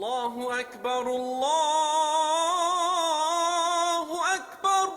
Allahu Akbar, Allahu Akbar.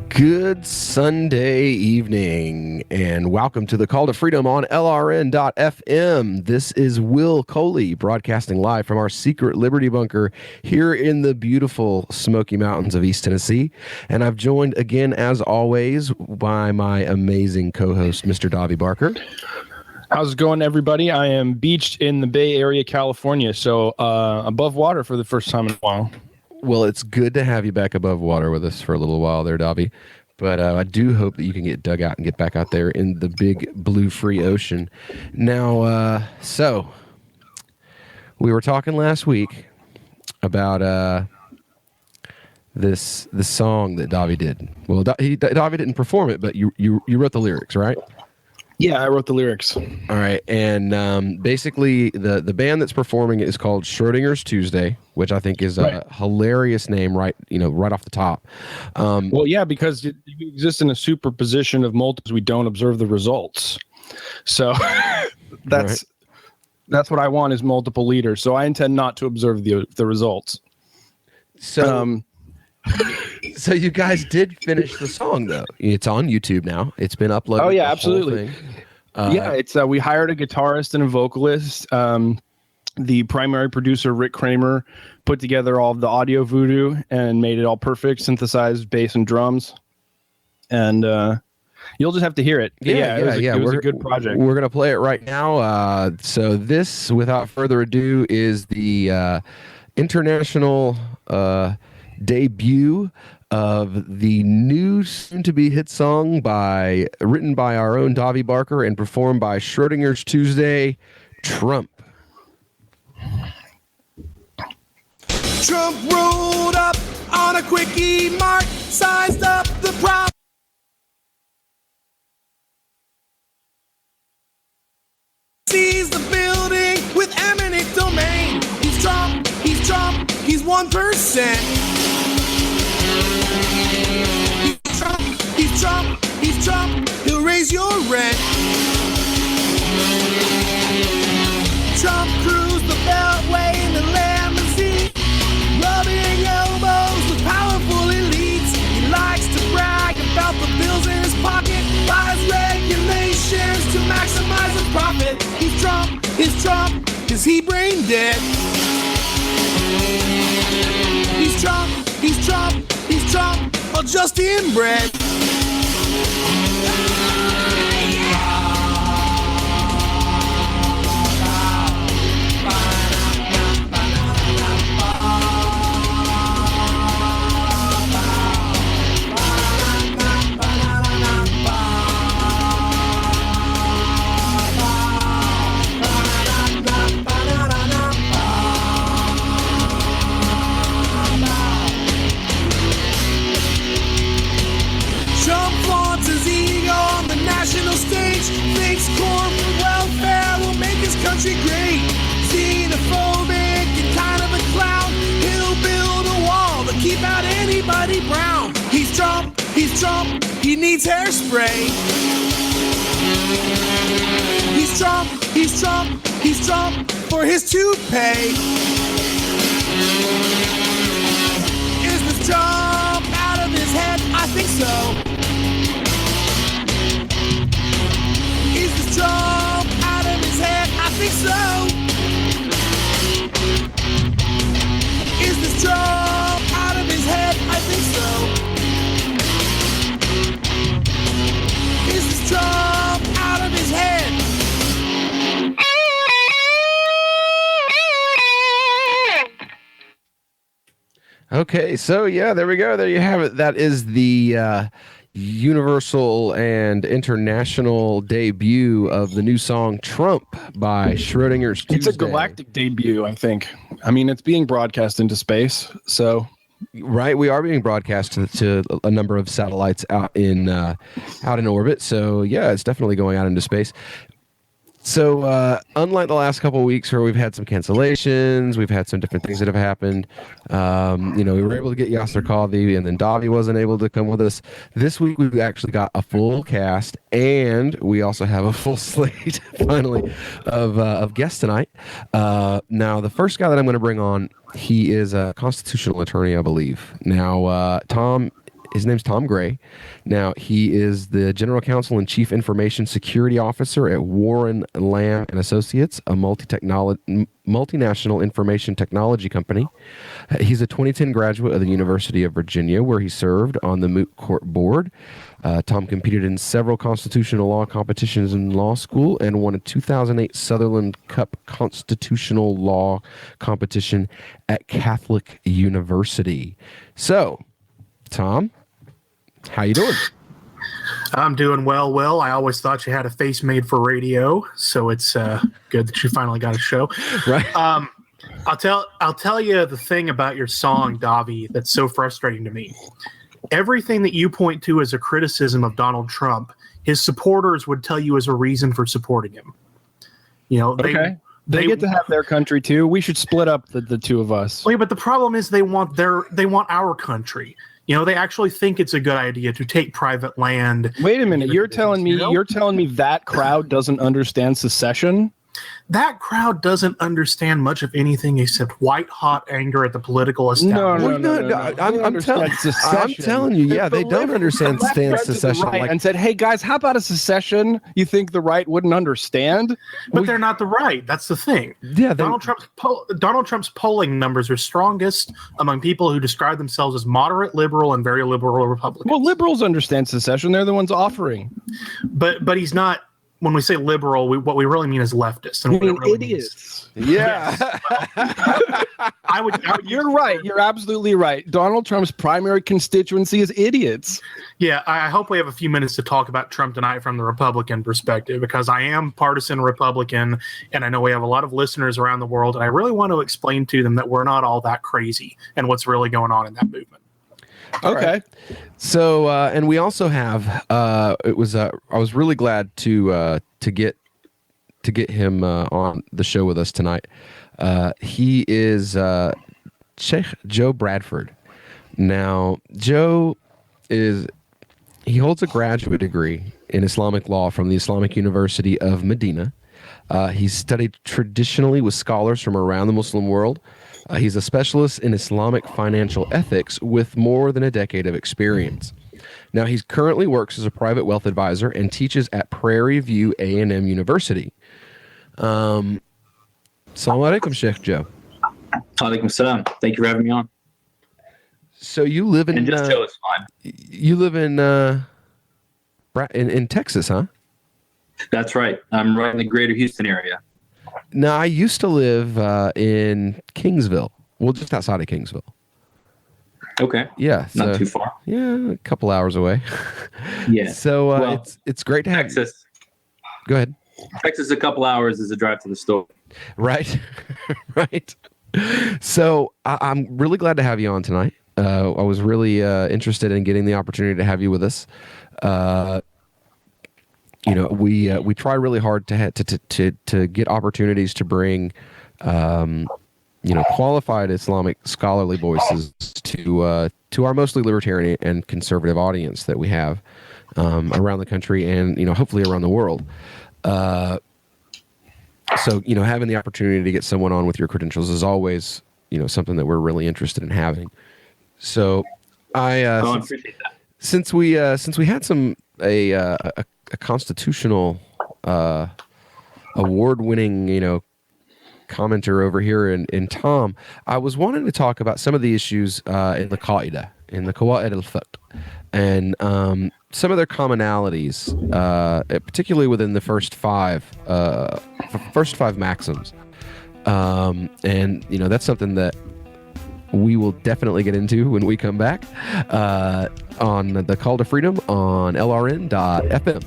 Good Sunday evening, and welcome to the Call to Freedom on LRN.FM. This is Will Coley broadcasting live from our secret Liberty Bunker here in the beautiful Smoky Mountains of East Tennessee. And I've joined again, as always, by my amazing co-host, Mr. Davi Barker. How's it going, everybody? I am beached in the Bay Area, California, so above water for the first time in a while. Well, it's good to have you back above water with us for a little while there, Davi. But I do hope that you can get dug out and get back out there in the big blue free ocean. Now, so we were talking last week about this song that Davi did. Well, Davi didn't perform it, but you wrote the lyrics, right? Yeah, I wrote the lyrics. All right, and basically the band that's performing it is called Schroedinger's Tuesday, which I think is a hilarious name, right off the top. Well, yeah, because you exist in a superposition of multiples. We don't observe the results, so that's what I want is multiple leaders. So I intend not to observe the results. So. So you guys did finish the song, though. It's on YouTube now. It's been uploaded. Oh yeah, absolutely. It's we hired a guitarist and a vocalist. The primary producer, Rick Kramer, put together all of the audio voodoo and made it all perfect, synthesized bass and drums. And you'll just have to hear it. It was a good project. We're gonna play it right now. So this, without further ado, is the international debut of the new soon-to-be hit song written by our own Davi Barker and performed by Schroedinger's Tuesday, Trump. Trump rolled up on a quickie mart, sized up the problem. Sees the building with eminent domain. He's Trump, he's Trump, he's 1%. He's Trump, he's Trump, he'll raise your rent. Trump cruised the beltway in the limousine, rubbing elbows with powerful elites. He likes to brag about the bills in his pocket, buys regulations to maximize his profit. He's Trump, is he brain dead? He's Trump, he's Trump, he's Trump, or just inbred. Thinks corporate welfare will make his country great. Xenophobic and kind of a clown. He'll build a wall to keep out anybody brown. He's Trump, he needs hairspray. He's Trump for his toupee. Is this Trump out of his head? I think so. Is this Trump out of his head? I think so. Is this Trump out of his head? I think so. Is this Trump out of his head? Okay, so yeah, there we go. There you have it. That is the universal and international debut of the new song Trump by Schroedinger's Tuesday. It's a galactic debut, I think. I mean, it's being broadcast into space, so Right, we are being broadcast to a number of satellites out in orbit. So yeah, it's definitely going out into space. So, unlike the last couple of weeks where we've had some cancellations, we've had some different things that have happened. We were able to get Yasser Qadhi, and then Davi wasn't able to come with us. This week, we've actually got a full cast, and we also have a full slate, finally, of guests tonight. Now, the first guy that I'm going to bring on, he is a constitutional attorney, I believe. Now, his name's Thom Gray. Now, he is the General Counsel and Chief Information Security Officer at Warren Lamb and Associates, a multinational information technology company. He's a 2010 graduate of the University of Virginia, where he served on the Moot Court Board. Thom competed in several constitutional law competitions in law school and won a 2008 Sutherland Cup constitutional law competition at Catholic University. So, Thom, how you doing? I'm doing well, Will. I always thought you had a face made for radio, so it's good that you finally got a show. Right. I'll tell you the thing about your song, Davi, that's so frustrating to me. Everything that you point to as a criticism of Donald Trump, his supporters would tell you as a reason for supporting him. They get to have their country too. We should split up the two of us. Well, yeah, but the problem is they want our country. They actually think it's a good idea to take private land. Wait a minute. You're telling me that crowd doesn't understand secession? That crowd doesn't understand much of anything except white-hot anger at the political establishment. No. I'm telling you, yeah, they don't understand secession. Right, and said, hey, guys, how about a secession you think the right wouldn't understand? But they're not the right. That's the thing. Yeah, Donald Trump's polling numbers are strongest among people who describe themselves as moderate liberal and very liberal Republicans. Well, liberals understand secession. They're the ones offering. But he's not. When we say liberal, what we really mean is leftist. And really idiots. Yeah. You're right. You're absolutely right. Donald Trump's primary constituency is idiots. Yeah, I hope we have a few minutes to talk about Trump tonight from the Republican perspective, because I am partisan Republican, and I know we have a lot of listeners around the world, and I really want to explain to them that we're not all that crazy and what's really going on in that movement. Okay. Right. So, and we also have. I was really glad to get him on the show with us tonight. He is Sheikh Joe BRadford. Now, Joe he holds a graduate degree in Islamic law from the Islamic University of Medina. He's studied traditionally with scholars from around the Muslim world. He's a specialist in Islamic financial ethics with more than a decade of experience. Now, he currently works as a private wealth advisor and teaches at Prairie View A&M University. Assalamu alaikum, Sheikh Joe. Alaikum salam. Thank you for having me on. So you live in... And just Joe is fine. You live in Texas, huh? That's right. I'm right in the greater Houston area. No, I used to live in Kingsville. Well, just outside of Kingsville. Okay. Yeah. Not too far. Yeah, a couple hours away. Yeah. So it's great to have Texas. Go ahead. Texas, a couple hours is a drive to the store. Right. Right. So I'm really glad to have you on tonight. I was really interested in getting the opportunity to have you with us. We try really hard to get opportunities to bring, qualified Islamic scholarly voices to our mostly libertarian and conservative audience that we have around the country and hopefully around the world. So having the opportunity to get someone on with your credentials is always something that we're really interested in having. So I appreciate that. Since we had a constitutional award-winning, commenter over here in Thom, I was wanting to talk about some of the issues in the Qaeda, in the Qawaid al-Fiqh, and some of their commonalities, particularly within the first five maxims. And that's something that we will definitely get into when we come back on the Call to Freedom on LRN.FM.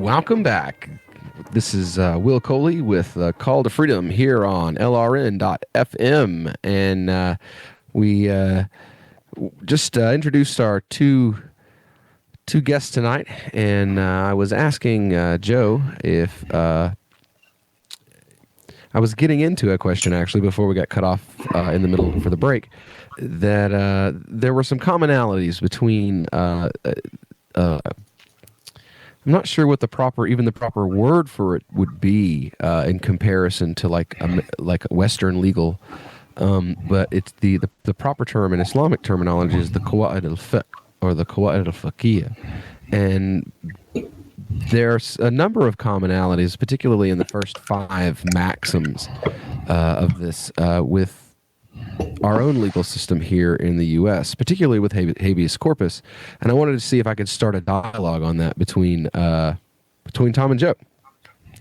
Welcome back. This is Will Coley with Call to Freedom here on LRN.FM. And we just introduced our two guests tonight. And I was asking Joe if I was getting into a question, actually, before we got cut off in the middle for the break, that there were some commonalities between I'm not sure what the proper word for it would be in comparison to like Western legal, but it's the proper term in Islamic terminology is the qawaid al-fiqh or the qawaid al-fiqhiyya, and there's a number of commonalities, particularly in the first 5 maxims of this with our own legal system here in the U.S., particularly with habeas corpus, and I wanted to see if I could start a dialogue on that between Thom and Joe.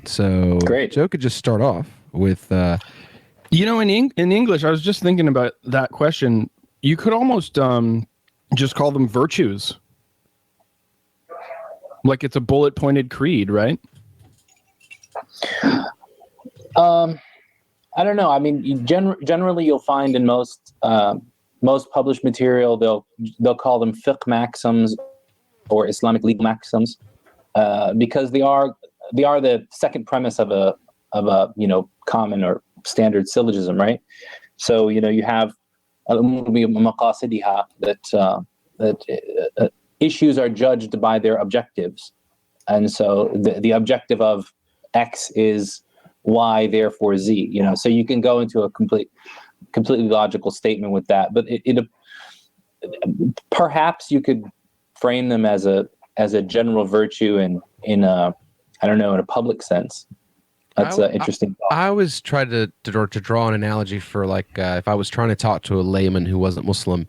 So, Great. Joe could just start off with. In English, I was just thinking about that question. You could almost just call them virtues, like it's a bullet-pointed creed, right? I don't know. I mean, generally, you'll find in most published material they'll call them fiqh maxims or Islamic legal maxims because they are the second premise of a common or standard syllogism, right? So you have maqasidiha that issues are judged by their objectives, and so the objective of X is Y, therefore Z. So you can go into a completely logical statement with that, but it perhaps you could frame them as a general virtue in a public sense. That's interesting. I always tried to draw an analogy for if I was trying to talk to a layman who wasn't Muslim,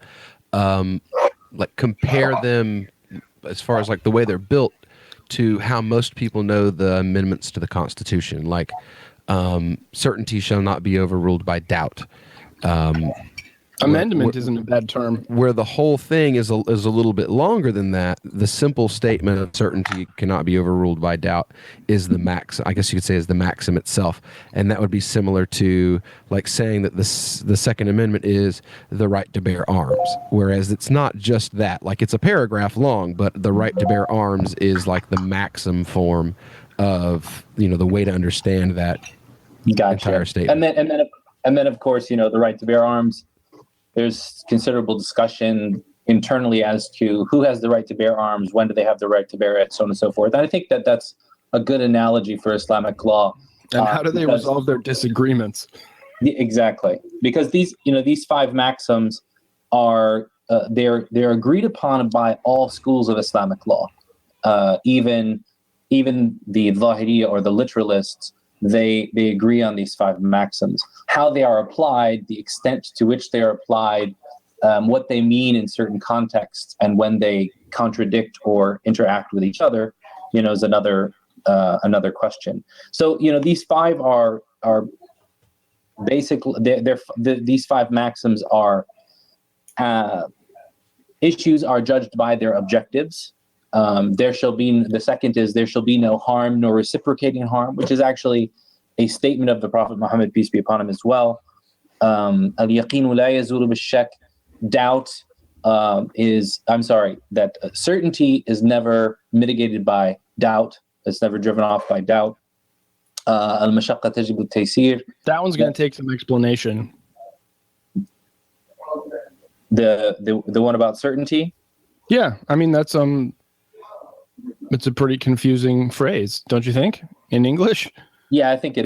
compare them as far as the way they're built to how most people know the amendments to the Constitution, certainty shall not be overruled by doubt. Amendment isn't a bad term. Where the whole thing is a little bit longer than that. The simple statement of certainty cannot be overruled by doubt is the max. I guess you could say is the maxim itself, and that would be similar to saying that the Second Amendment is the right to bear arms. Whereas it's not just that. It's a paragraph long, but the right to bear arms is the maxim form of the way to understand that entire statement. And then of course the right to bear arms. There's considerable discussion internally as to who has the right to bear arms, when do they have the right to bear it, so on and so forth. And I think that that's a good analogy for Islamic law. And how do they resolve their disagreements? Exactly, because these 5 maxims are they're agreed upon by all schools of Islamic law, even the Zahiriyya or the literalists. They agree on these 5 maxims. How they are applied, the extent to which they are applied, what they mean in certain contexts, and when they contradict or interact with each other, is another question. So these 5 are basically these 5 maxims are issues are judged by their objectives. The second is there shall be no harm nor reciprocating harm, which is actually a statement of the Prophet Muhammad, peace be upon him, as well. Al-yaqeen la yazulu bil-shak. Doubt that certainty is never mitigated by doubt. It's never driven off by doubt. Al-mashaqqa tajibu at-taysir. That one's going to take some explanation. The one about certainty? Yeah, I mean that's it's a pretty confusing phrase, don't you think, in English? Yeah, I think it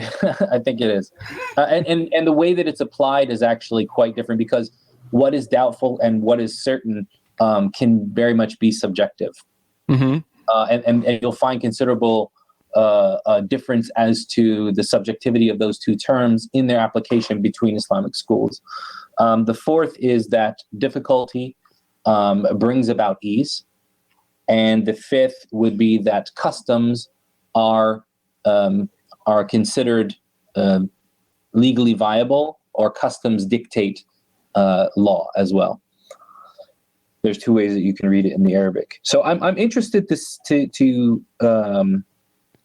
is. And the way that it's applied is actually quite different, because what is doubtful and what is certain can very much be subjective. Mm-hmm. And you'll find considerable difference as to the subjectivity of those two terms in their application between Islamic schools. The fourth is that difficulty brings about ease. And the fifth would be that customs are considered legally viable, or customs dictate law as well. There's 2 ways that you can read it in the Arabic. So I'm interested to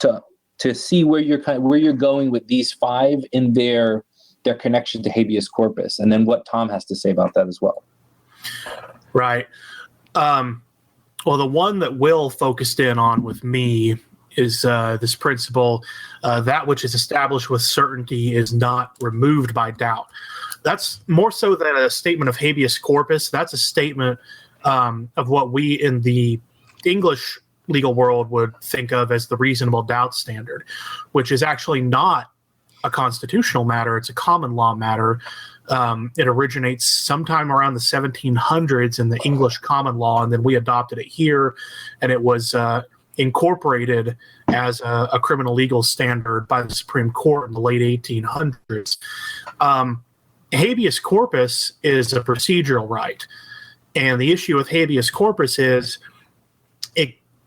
to see where you're going with these five in their connection to habeas corpus, and then what Thom has to say about that as well. Right. Well, the one that Will focused in on with me is this principle, that which is established with certainty is not removed by doubt. That's more so than a statement of habeas corpus. That's a statement of what we in the English legal world would think of as the reasonable doubt standard, which is actually not a constitutional matter. It's a common law matter. It originates sometime around the 1700s in the English common law, and then we adopted it here, and it was incorporated as a criminal legal standard by the Supreme Court in the late 1800s. Habeas corpus is a procedural right, and the issue with habeas corpus is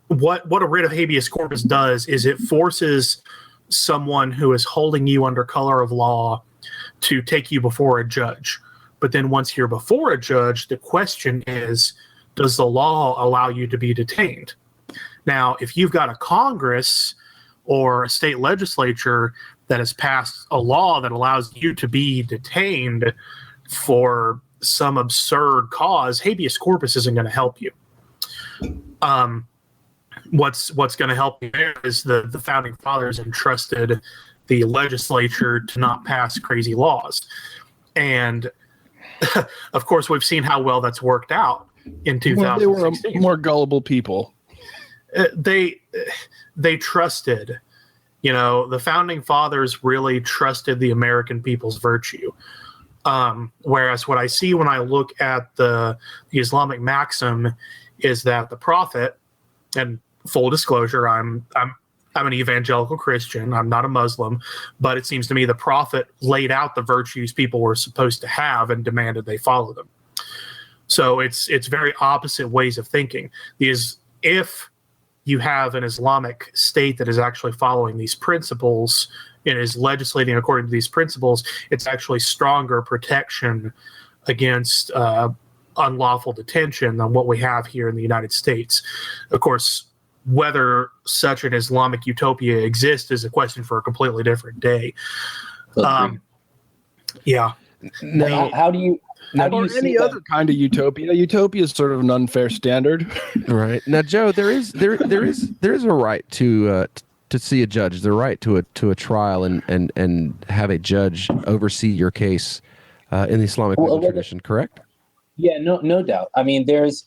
what a writ of habeas corpus does is it forces someone who is holding you under color of law to take you before a judge. But then once you're before a judge, the question is, does the law allow you to be detained? Now, if you've got a Congress or a state legislature that has passed a law that allows you to be detained for some absurd cause, habeas corpus isn't going to help you. What's going to help you there is the founding fathers entrusted the legislature to not pass crazy laws. And of course, we've seen how well that's worked out in 2016. Well, they were more gullible people. They trusted, the founding fathers really trusted the American people's virtue. Whereas what I see when I look at the Islamic maxim is that the prophet, and full disclosure, I'm an evangelical Christian. I'm not a Muslim, but it seems to me the prophet laid out the virtues people were supposed to have and demanded they follow them. So it's very opposite ways of thinking. If you have an Islamic state that is actually following these principles and is legislating according to these principles, it's actually stronger protection against unlawful detention than what we have here in the United States. Of course, whether such an Islamic utopia exists is a question for a completely different day. Yeah. Now, how do you see any other kind of utopia? Utopia is sort of an unfair standard, right? Now, Joe, there is a right to see a judge, the right to a trial and have a judge oversee your case in the Islamic legal tradition, correct? Yeah, no doubt. I mean, there's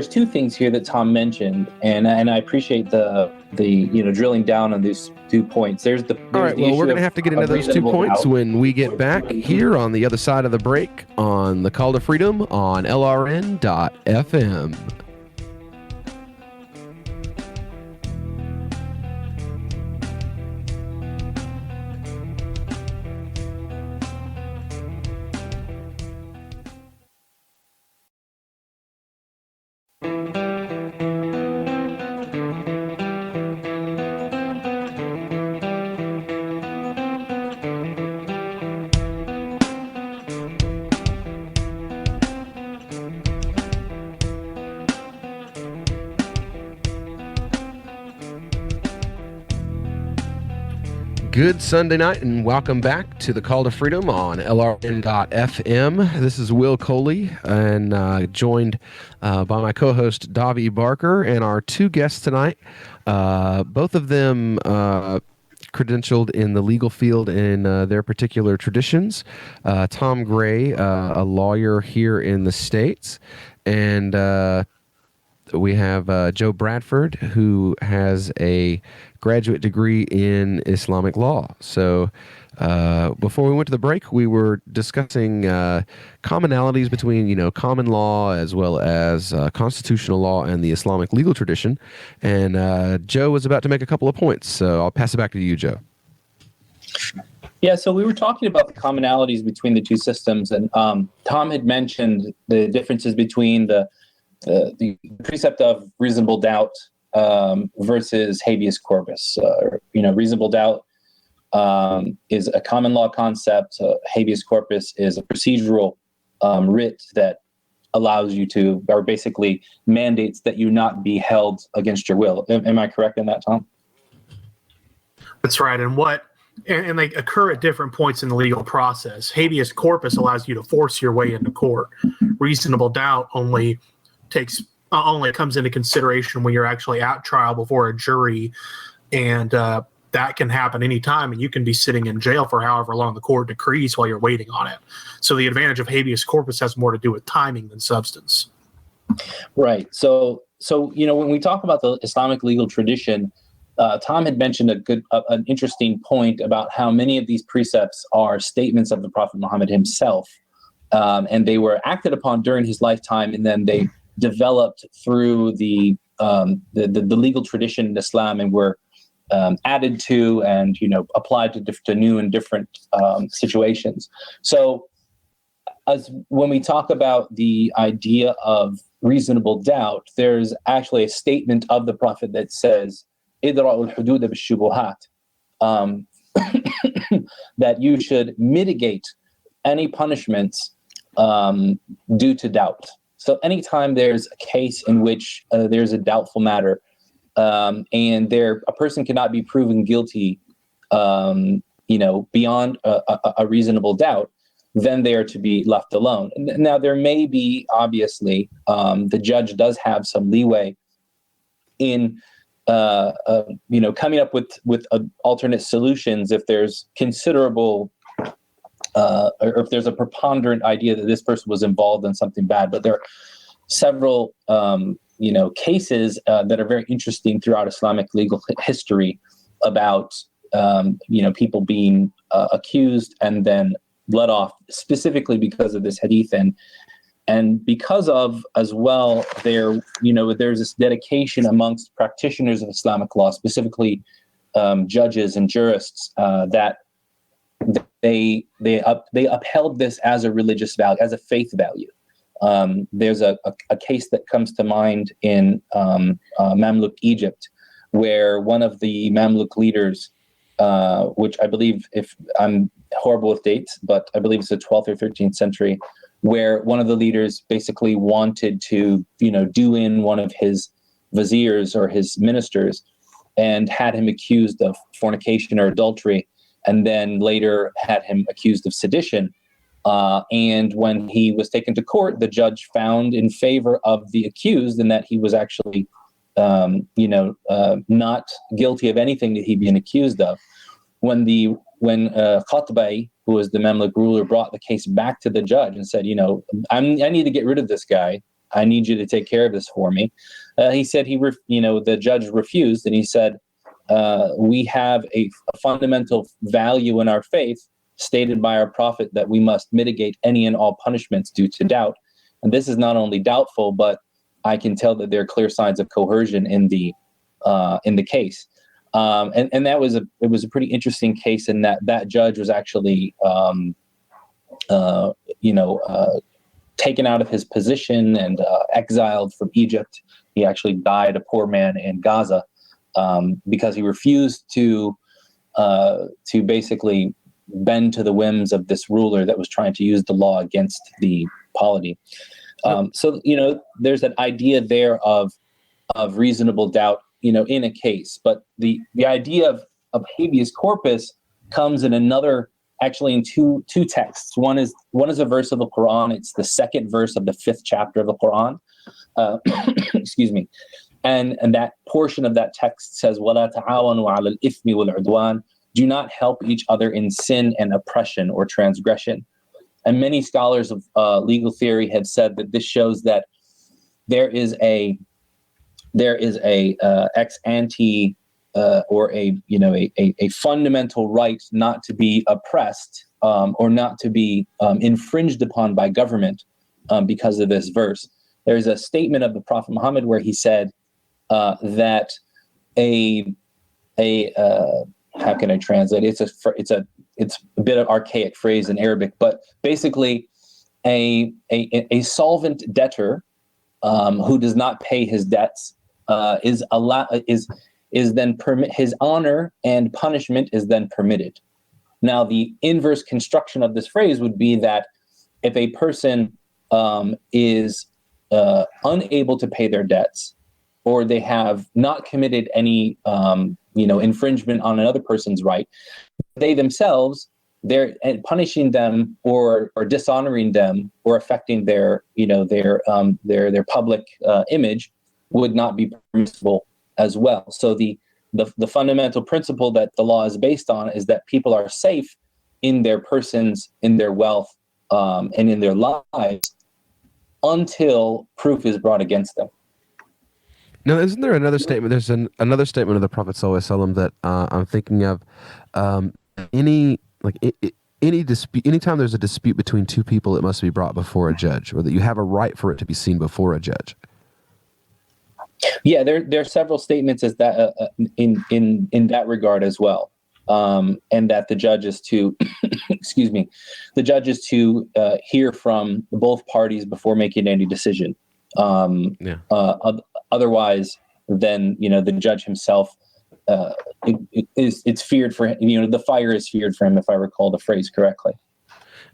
two things here that Thom mentioned, and I appreciate the drilling down on these 2 points. All right, well, we're going to have to get into those 2 points when we get back here on the other side of the break on the Call to Freedom on LRN.FM. Good Sunday night, and welcome back to the Call to Freedom on LRN.FM. This is Will Coley, and joined by my co-host Davi Barker, and our two guests tonight, both of them credentialed in the legal field in their particular traditions. Thom Gray, a lawyer here in the States, and we have Joe BRadford, who has a graduate degree in Islamic law. So before we went to the break, we were discussing commonalities between, common law as well as constitutional law and the Islamic legal tradition. And Joe was about to make a couple of points, so I'll pass it back to you, Joe. Yeah, so we were talking about the commonalities between the two systems, and Thom had mentioned the differences between the precept of reasonable doubt versus habeas corpus. Reasonable doubt is a common law concept. Habeas corpus is a procedural writ that allows you to, or basically mandates that you not be held against your will. Am I correct in that, Tom? That's right. And they occur at different points in the legal process. Habeas corpus allows you to force your way into court. Reasonable doubt only comes into consideration when you're actually at trial before a jury, and that can happen anytime, and you can be sitting in jail for however long the court decrees while you're waiting on it. So the advantage of habeas corpus has more to do with timing than substance. Right. So when we talk about the Islamic legal tradition, Tom had mentioned an interesting point about how many of these precepts are statements of the Prophet Muhammad himself, and they were acted upon during his lifetime, and then they developed through the legal tradition in Islam, and were added to and applied to new and different situations. So, as when we talk about the idea of reasonable doubt, there's actually a statement of the Prophet that says, "Idra'ul hudud bil-shubuhat," that you should mitigate any punishments due to doubt. So, anytime there's a case in which there's a doubtful matter, and a person cannot be proven guilty, beyond a reasonable doubt, then they are to be left alone. Now, there may be, obviously, the judge does have some leeway in, coming up with alternate solutions if there's considerable, or if there's a preponderant idea that this person was involved in something bad. But there are several, cases that are very interesting throughout Islamic legal history about, people being accused and then let off, specifically because of this hadith, and because of, as well, there's this dedication amongst practitioners of Islamic law, specifically judges and jurists, that they upheld this as a religious value, as a faith value. There's a case that comes to mind in Mamluk Egypt, where one of the Mamluk leaders, which I believe, if I'm horrible with dates, but I believe it's the 12th or 13th century, where one of the leaders basically wanted to, do in one of his viziers or his ministers, and had him accused of fornication or adultery, and then later had him accused of sedition. And when he was taken to court, the judge found in favor of the accused, and that he was actually, not guilty of anything that he'd been accused of. When Qatbay, who was the Mamluk ruler, brought the case back to the judge and said, I need to get rid of this guy. I need you to take care of this for me. He said the judge refused, and he said, we have a fundamental value in our faith stated by our prophet that we must mitigate any and all punishments due to doubt. And this is not only doubtful, but I can tell that there are clear signs of coercion in the case. And it was a pretty interesting case in that judge was actually, taken out of his position and exiled from Egypt. He actually died a poor man in Gaza because he refused to basically bend to the whims of this ruler that was trying to use the law against the polity. So there's that idea there of reasonable doubt, in a case. But the idea of habeas corpus comes in in two texts. One is a verse of the Quran. It's the second verse of the 5th chapter of the Quran. Excuse me. And that portion of that text says, وَلَا تَعَاوَنُوا عَلَى الْإِثْمِ وَالْعُدْوَانِ. Do not help each other in sin and oppression or transgression. And many scholars of legal theory have said that this shows that there is a ex ante or a fundamental right not to be oppressed or not to be infringed upon by government because of this verse. There's a statement of the Prophet Muhammad where he said that how can I translate it? It's a bit of archaic phrase in Arabic, but basically a solvent debtor who does not pay his debts is then his honor and punishment is then permitted. Now, the inverse construction of this phrase would be that if a person is unable to pay their debts, or they have not committed any infringement on another person's right, they themselves, they're punishing them or dishonoring them or affecting their public image would not be permissible as well. So the fundamental principle that the law is based on is that people are safe in their persons, in their wealth, and in their lives until proof is brought against them. Now, isn't there another statement? There's another statement of the Prophet ﷺ that I'm thinking of. Any dispute, anytime there's a dispute between two people, it must be brought before a judge, or that you have a right for it to be seen before a judge. Yeah, there are several statements as that in that regard as well, and that the judge is to, the judge is to hear from both parties before making any decision. Otherwise, then the judge himself it's feared for him. The fire is feared for him, if I recall the phrase correctly.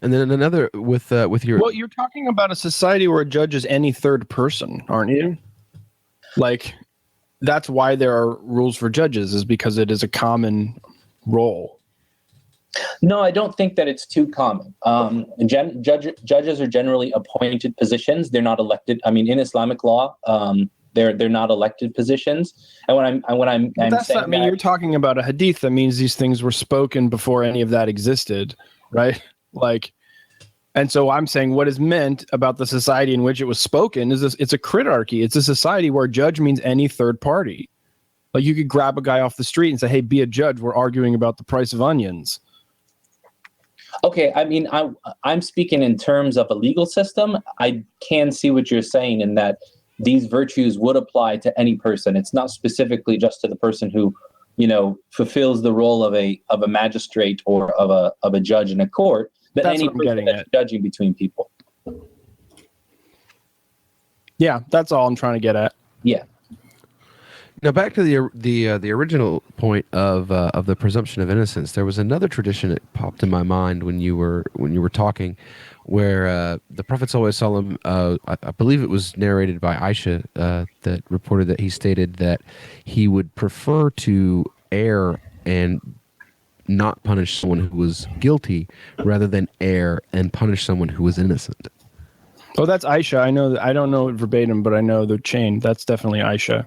And then another with your. Well, you're talking about a society where a judge is any third person, aren't you? Like, that's why there are rules for judges, is because it is a common role. No, I don't think that it's too common. Judges are generally appointed positions. They're not elected. I mean, in Islamic law, they're not elected positions. And when I'm that's saying not, I mean, that, you're talking about a hadith. That means these things were spoken before any of that existed, right? Like, and so I'm saying what is meant about the society in which it was spoken is this: it's a critarchy. It's a society where judge means any third party. Like, you could grab a guy off the street and say, "Hey, be a judge. We're arguing about the price of onions." Okay, I mean, I'm speaking in terms of a legal system. I can see what you're saying in that these virtues would apply to any person. It's not specifically just to the person who, fulfills the role of a magistrate or of a judge in a court, but That's any what I'm person getting that's at. judging between people. Yeah, that's all I'm trying to get at. Yeah. Now, back to the original point of the presumption of innocence. There was another tradition that popped in my mind when you were talking, where the Prophet ﷺ, I believe it was narrated by Aisha, that reported that he stated that he would prefer to err and not punish someone who was guilty rather than err and punish someone who was innocent. Oh, that's Aisha. I know that. I don't know it verbatim, but I know the chain. That's definitely Aisha.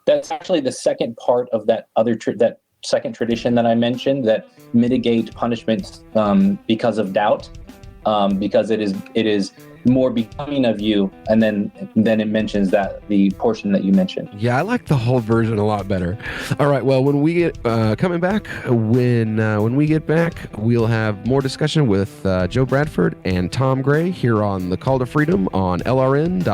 That's actually the second part of that that second tradition that I mentioned, that mitigate punishments because of doubt, because it is more becoming of you, and then it mentions that the portion that you mentioned. Yeah, I like the whole version a lot better. All right, well, when we get coming back, when we get back, we'll have more discussion with Joe BRadford and Thom Gray here on the Call to Freedom on LRN.FM.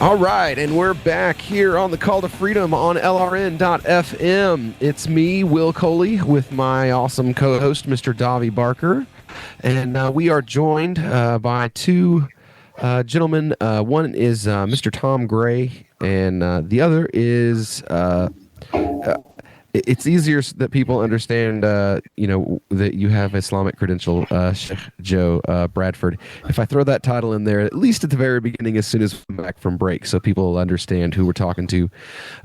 All right, and we're back here on the Call to Freedom on LRN.FM. It's me, Will Coley, with my awesome co-host, Mr. Davi Barker. And we are joined by two gentlemen. One is Mr. Thom Gray, and the other is... it's easier that people understand, that you have Islamic credential, Sheikh Joe BRadford. If I throw that title in there, at least at the very beginning, as soon as we're back from break, so people will understand who we're talking to.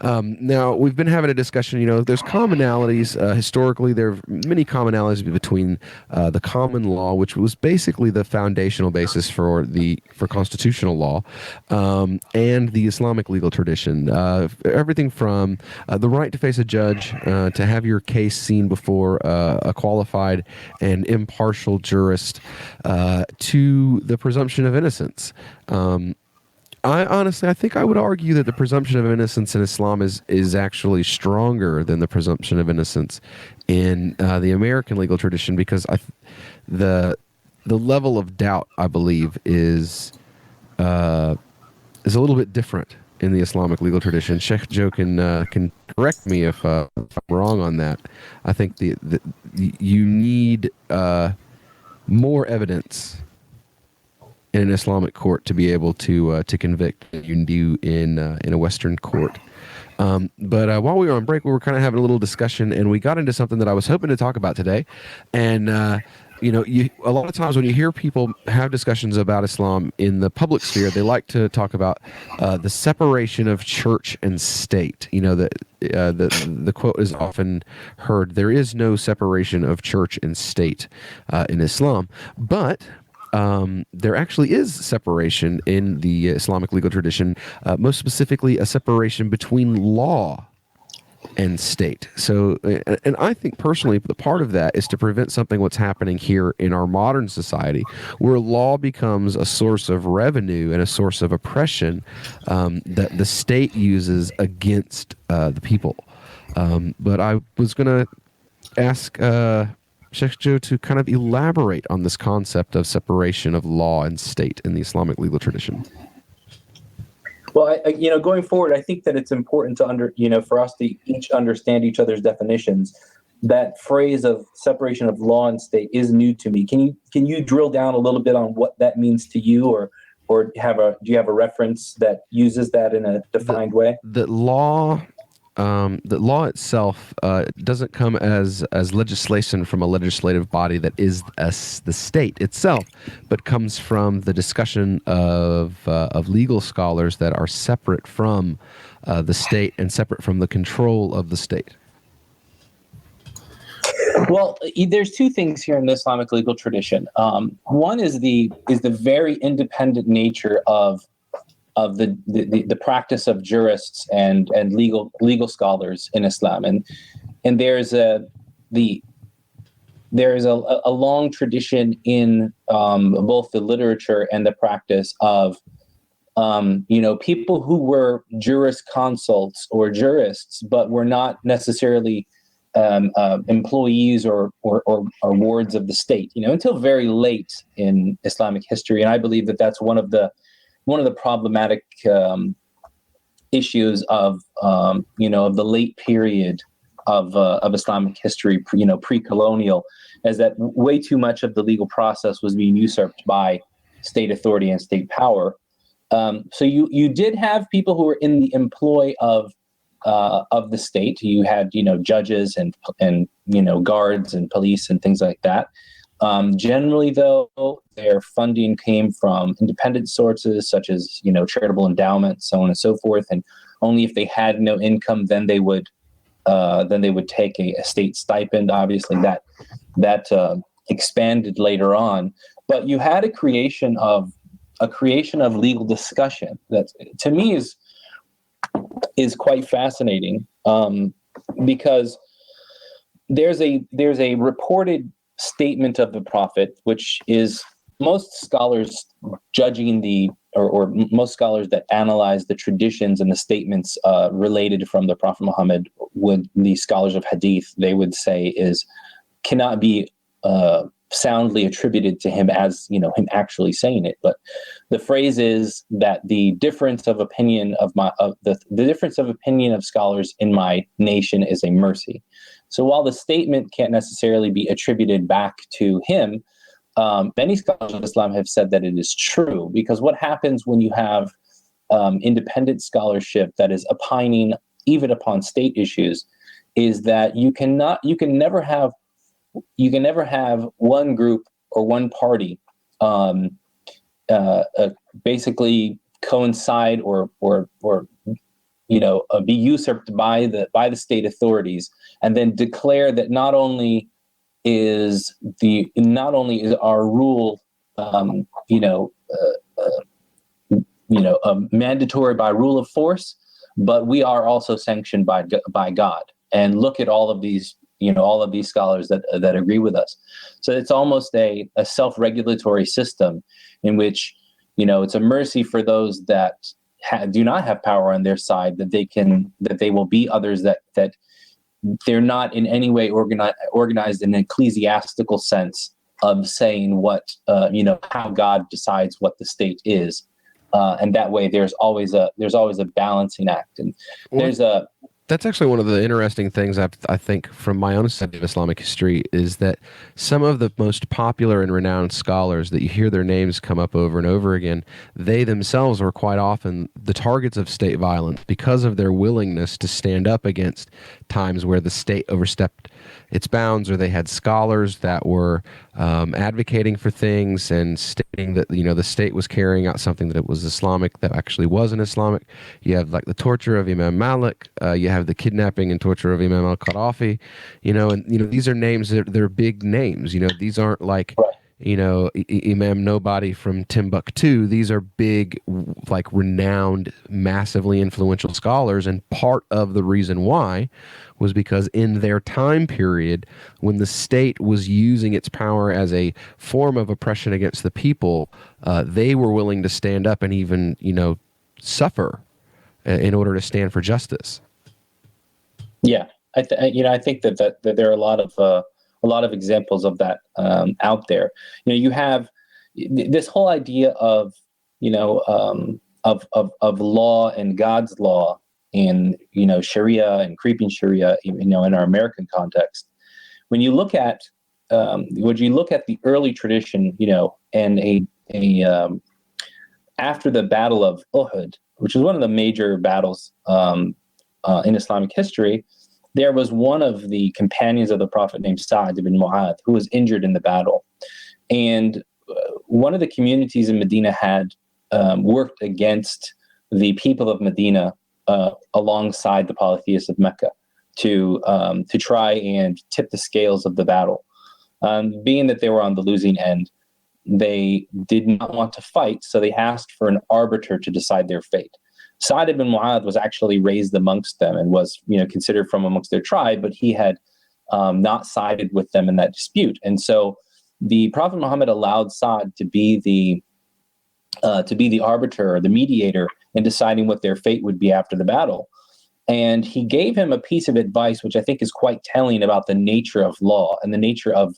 Now, we've been having a discussion, there's commonalities. Historically, there are many commonalities between the common law, which was basically the foundational basis for constitutional law, and the Islamic legal tradition. Everything from the right to face a judge, to have your case seen before a qualified and impartial jurist, to the presumption of innocence. I think I would argue that the presumption of innocence in Islam is actually stronger than the presumption of innocence in the American legal tradition, because the level of doubt, I believe, is a little bit different in the Islamic legal tradition. Sheikh Joe can correct me if I'm wrong on that. I think you need more evidence in an Islamic court to be able to convict than you do in a Western court. But while we were on break, we were kind of having a little discussion, and we got into something that I was hoping to talk about today. And a lot of times when you hear people have discussions about Islam in the public sphere, they like to talk about the separation of church and state. The quote is often heard: "There is no separation of church and state in Islam," but there actually is separation in the Islamic legal tradition, most specifically a separation between law and state. So, and I think personally, the part of that is to prevent something what's happening here in our modern society, where law becomes a source of revenue and a source of oppression that the state uses against the people. But I was going to ask Sheikh Joe to kind of elaborate on this concept of separation of law and state in the Islamic legal tradition. Well, going forward, I think that it's important to for us to each understand each other's definitions. That phrase of separation of law and state is new to me. Can you drill down a little bit on what that means to you, or do you have a reference that uses that in a defined way? The law itself doesn't come as legislation from a legislative body that is the state itself, but comes from the discussion of legal scholars that are separate from the state and separate from the control of the state. Well, there's two things here in the Islamic legal tradition. One is the very independent nature of the practice of jurists and legal scholars in Islam, and there's a long tradition in both the literature and the practice of people who were jurisconsults or jurists, but were not necessarily employees or wards of the state, until very late in Islamic history. And I believe that that's one of the problematic issues of the late period of Islamic history, pre-colonial, is that way too much of the legal process was being usurped by state authority and state power. So you did have people who were in the employ of the state. You had judges and guards and police and things like that. Generally, though, their funding came from independent sources such as charitable endowments, so on and so forth. And only if they had no income, then they would take a state stipend. Obviously, that expanded later on. But you had a creation of legal discussion that, to me, is quite fascinating, because there's a reported statement of the Prophet, which is most scholars most scholars that analyze the traditions and the statements related from the Prophet Muhammad, the scholars of hadith, they would say cannot be soundly attributed to him as him actually saying it. But the phrase is that the difference of opinion of scholars in my nation is a mercy. So while the statement can't necessarily be attributed back to him, many scholars of Islam have said that it is true, because what happens when you have independent scholarship that is opining even upon state issues is that you can never have one group or one party basically coincide or be usurped by the state authorities, and then declare that not only is our rule mandatory by rule of force, but we are also sanctioned by God. And look at all of these scholars that agree with us. So it's almost a self-regulatory system in which it's a mercy for those that do not have power on their side, that they will be others that they're not in any way organized in an ecclesiastical sense of saying what how God decides what the state is. and that way there's always a balancing act, and that's actually one of the interesting things I think from my own study of Islamic history is that some of the most popular and renowned scholars that you hear their names come up over and over again, they themselves were quite often the targets of state violence because of their willingness to stand up against times where the state overstepped its bounds, or they had scholars that were advocating for things and stating that the state was carrying out something that it was Islamic that actually wasn't Islamic. You have like the torture of Imam Malik. You have the kidnapping and torture of Imam al-Qaddafi. These are names they're big names. These aren't like Imam Nobody from Timbuktu. These are big, like renowned, massively influential scholars, and part of the reason why was because in their time period, when the state was using its power as a form of oppression against the people, they were willing to stand up and even, suffer in order to stand for justice. Yeah, I think that there are a lot of examples of that out there. You have this whole idea of law and God's law, in Sharia and creeping Sharia, in our American context. When you look at the early tradition, and after the Battle of Uhud, which is one of the major battles in Islamic history, there was one of the companions of the Prophet named Sa'd ibn Mu'adh who was injured in the battle, and one of the communities in Medina had worked against the people of Medina alongside the polytheists of Mecca to try and tip the scales of the battle. Being that they were on the losing end, they did not want to fight, so they asked for an arbiter to decide their fate. Sa'd ibn Mu'adh was actually raised amongst them and was considered from amongst their tribe, but he had not sided with them in that dispute. And so the Prophet Muhammad allowed Sa'd to be the arbiter or the mediator in deciding what their fate would be after the battle. And he gave him a piece of advice, which I think is quite telling about the nature of law and the nature of,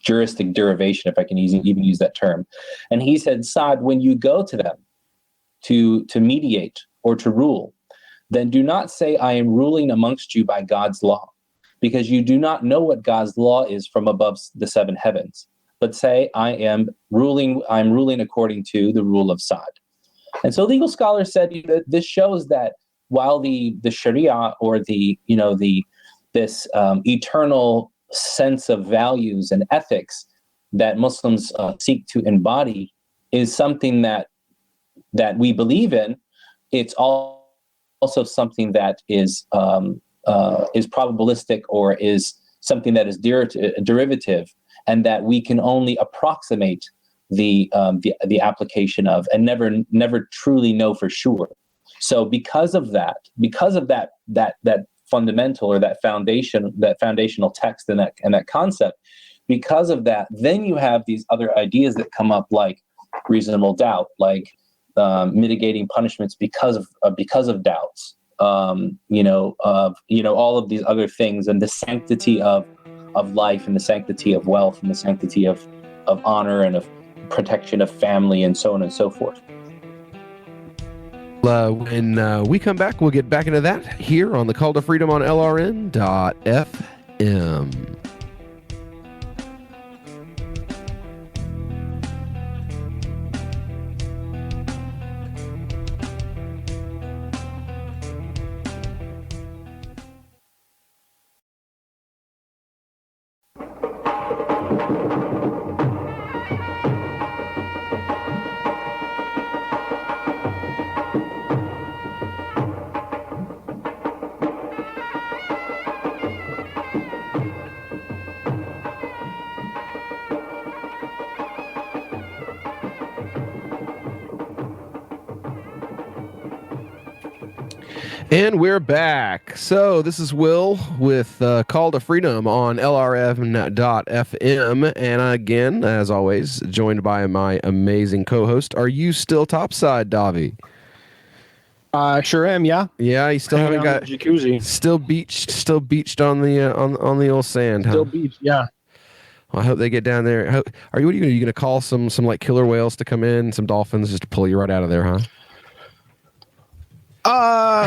juristic derivation, if I can even use that term. And he said, Sa'd, when you go to them to mediate or to rule, then do not say, I am ruling amongst you by God's law, because you do not know what God's law is from above the seven heavens. But say, I'm ruling according to the rule of Sa'd. And so legal scholars said that this shows that while the Sharia or this eternal sense of values and ethics that Muslims seek to embody is something that we believe in, it's also something that is probabilistic or is something that is derivative, and that we can only approximate the application of, and never truly know for sure. So because of that fundamental or that foundational text and that concept, because of that, then you have these other ideas that come up, like reasonable doubt, like mitigating punishments because of doubts, all of these other things, and the sanctity of life, and the sanctity of wealth, and the sanctity of honor, and of protection of family, and so on and so forth. When we come back, we'll get back into that here on the Call to Freedom on LRN.FM. And we're back. So this is Will with Call to Freedom on LRN.FM. And again, as always, joined by my amazing co-host. Are you still topside, Davi? Sure am, yeah. Yeah, you still haven't got jacuzzi. Still beached on the old sand, huh? Still beached, yeah. Well, I hope they get down there. What are you going to call some like killer whales to come in, some dolphins just to pull you right out of there, huh?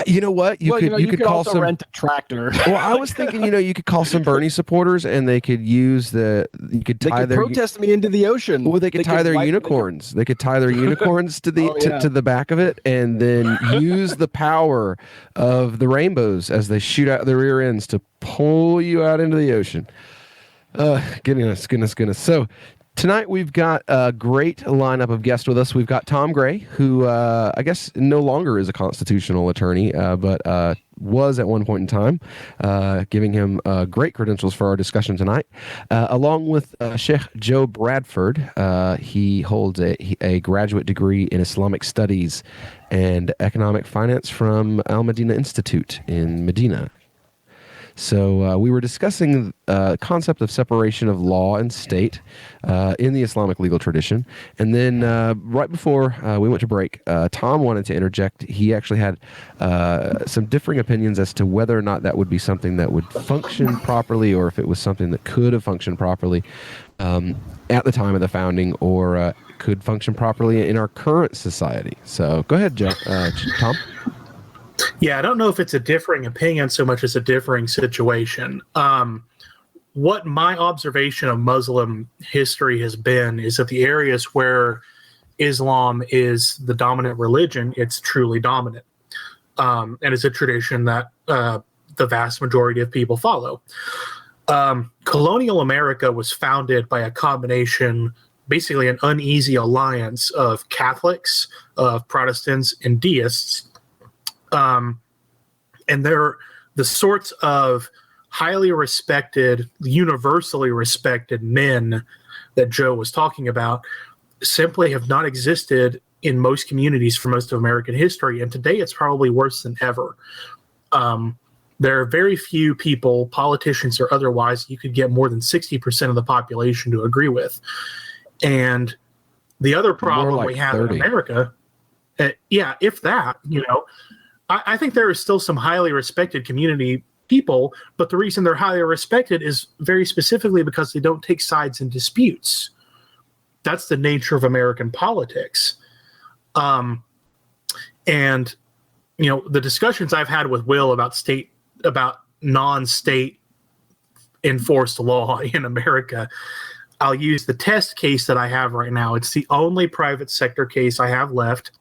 You know what? You could call also some rent a tractor. Well, I was thinking, you could call some Bernie supporters, and they could use they could tie their protest me into the ocean. Well, they could tie their unicorns. They could tie their unicorns to the to the back of it, and then use the power of the rainbows as they shoot out their rear ends to pull you out into the ocean. Goodness. So tonight we've got a great lineup of guests with us. We've got Thom Gray, who I guess no longer is a constitutional attorney, but was at one point in time, giving him great credentials for our discussion tonight, along with Sheikh Joe BRadford. He holds a graduate degree in Islamic Studies and Economic Finance from Al Medina Institute in Medina. So we were discussing the concept of separation of law and state in the Islamic legal tradition. And then right before we went to break, Thom wanted to interject. He actually had some differing opinions as to whether or not that would be something that would function properly, or if it was something that could have functioned properly at the time of the founding, or could function properly in our current society. So go ahead, Thom. Yeah, I don't know if it's a differing opinion so much as a differing situation. What my observation of Muslim history has been is that the areas where Islam is the dominant religion, it's truly dominant. And it's a tradition that the vast majority of people follow. Colonial America was founded by a combination, basically an uneasy alliance of Catholics, of Protestants, and deists. And they're the sorts of highly respected, universally respected men that Joe was talking about simply have not existed in most communities for most of American history. And today it's probably worse than ever. There are very few people, politicians or otherwise, you could get more than 60% of the population to agree with. And the other problem we have 30. In America, if that, I think there is still some highly respected community people, but the reason they're highly respected is very specifically because they don't take sides in disputes. That's the nature of American politics. And, the discussions I've had with Will about non-state enforced law in America, I'll use the test case that I have right now. It's the only private sector case I have left.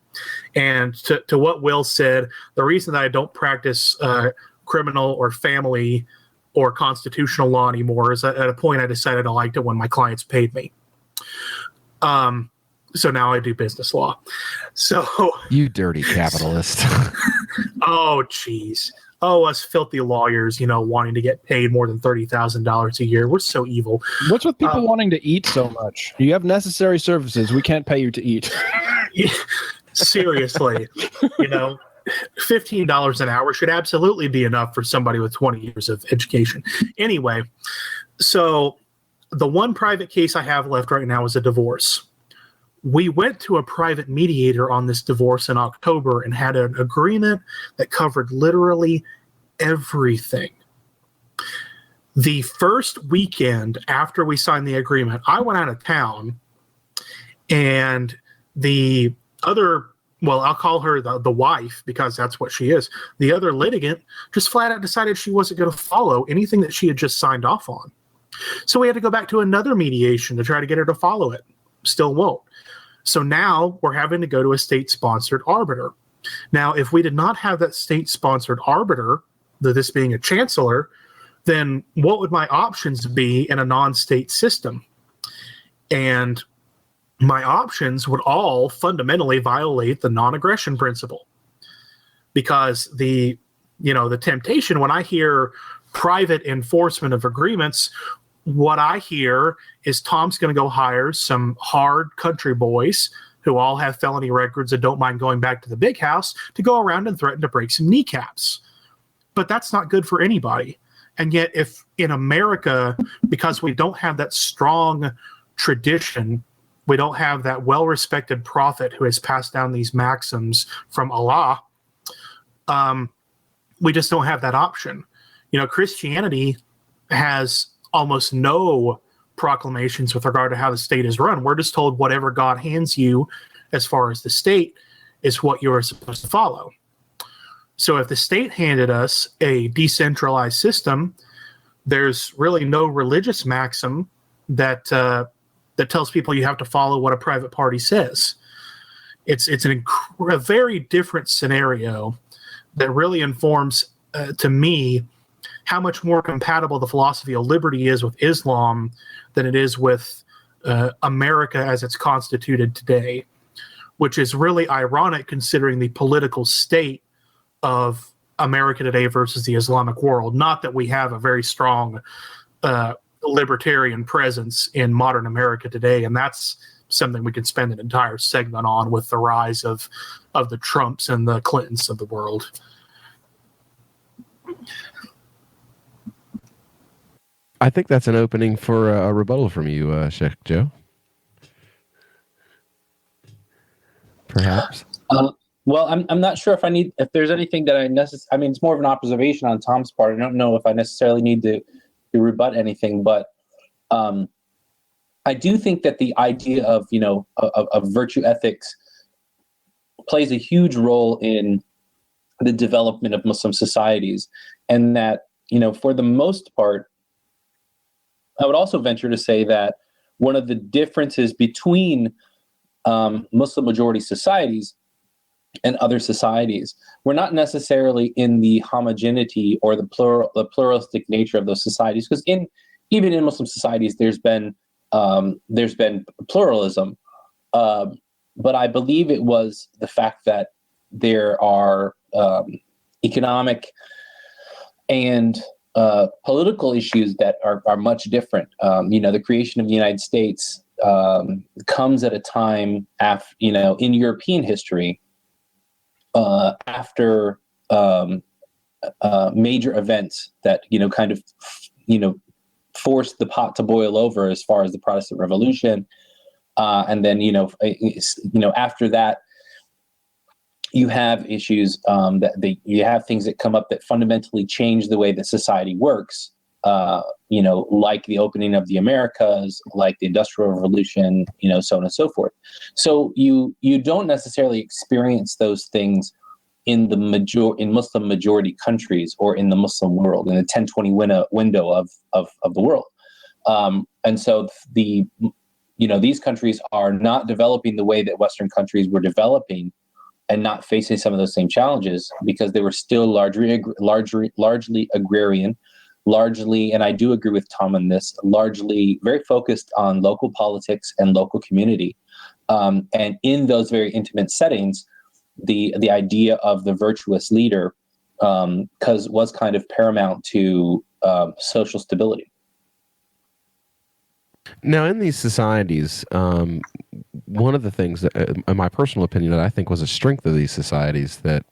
And to what Will said, the reason that I don't practice criminal or family or constitutional law anymore is that at a point I decided I liked it when my clients paid me. So now I do business law. So you dirty capitalist. Oh, geez. Oh, us filthy lawyers, wanting to get paid more than $30,000 a year. We're so evil. What's with people wanting to eat so much? You have necessary services. We can't pay you to eat. Seriously, $15 an hour should absolutely be enough for somebody with 20 years of education. Anyway, so the one private case I have left right now is a divorce. We went to a private mediator on this divorce in October and had an agreement that covered literally everything. The first weekend after we signed the agreement, I went out of town, and the other, I'll call her the wife because that's what she is. The other litigant just flat out decided she wasn't going to follow anything that she had just signed off on. So we had to go back to another mediation to try to get her to follow it. Still won't. So now we're having to go to a state-sponsored arbiter. Now, if we did not have that state-sponsored arbiter, this being a chancellor, then what would my options be in a non-state system? And my options would all fundamentally violate the non-aggression principle, because the temptation when I hear private enforcement of agreements, what I hear is Tom's going to go hire some hard country boys who all have felony records and don't mind going back to the big house to go around and threaten to break some kneecaps. But that's not good for anybody. And yet, if in America, because we don't have that strong tradition, we don't have that well-respected prophet who has passed down these maxims from Allah, we just don't have that option. Christianity has almost no proclamations with regard to how the state is run. We're just told whatever God hands you as far as the state is what you're supposed to follow. So if the state handed us a decentralized system, there's really no religious maxim that tells people you have to follow what a private party says. It's a very different scenario that really informs, to me, how much more compatible the philosophy of liberty is with Islam than it is with America as it's constituted today, which is really ironic considering the political state of America today versus the Islamic world. Not that we have a very strong libertarian presence in modern America today, and that's something we could spend an entire segment on with the rise of the Trumps and the Clintons of the world. I think that's an opening for a rebuttal from you, Sheikh Joe. Perhaps. Well, I'm not sure if there's anything that I mean, it's more of an observation on Tom's part. I don't know if I necessarily need to rebut anything, but I do think that the idea of virtue ethics plays a huge role in the development of Muslim societies, and that for the most part, I would also venture to say that one of the differences between Muslim majority societies and other societies, we're not necessarily in the homogeneity or the pluralistic nature of those societies, because even in Muslim societies there's been pluralism, but I believe it was the fact that there are economic and political issues that are much different. The creation of the United States comes at a time in European history after major events that forced the pot to boil over as far as the Protestant Revolution, and then after that you have issues you have things that come up that fundamentally change the way that society works, like the opening of the Americas, like the Industrial Revolution, so on and so forth. So you don't necessarily experience those things in Muslim majority countries or in the Muslim world, in the 1020 window of the world. And so these countries are not developing the way that Western countries were developing, and not facing some of those same challenges because they were still largely agrarian, largely, and I do agree with Tom on this, largely very focused on local politics and local community. And in those very intimate settings, the idea of the virtuous leader was kind of paramount to social stability. Now, in these societies, one of the things that, in my personal opinion, that I think was a strength of these societies that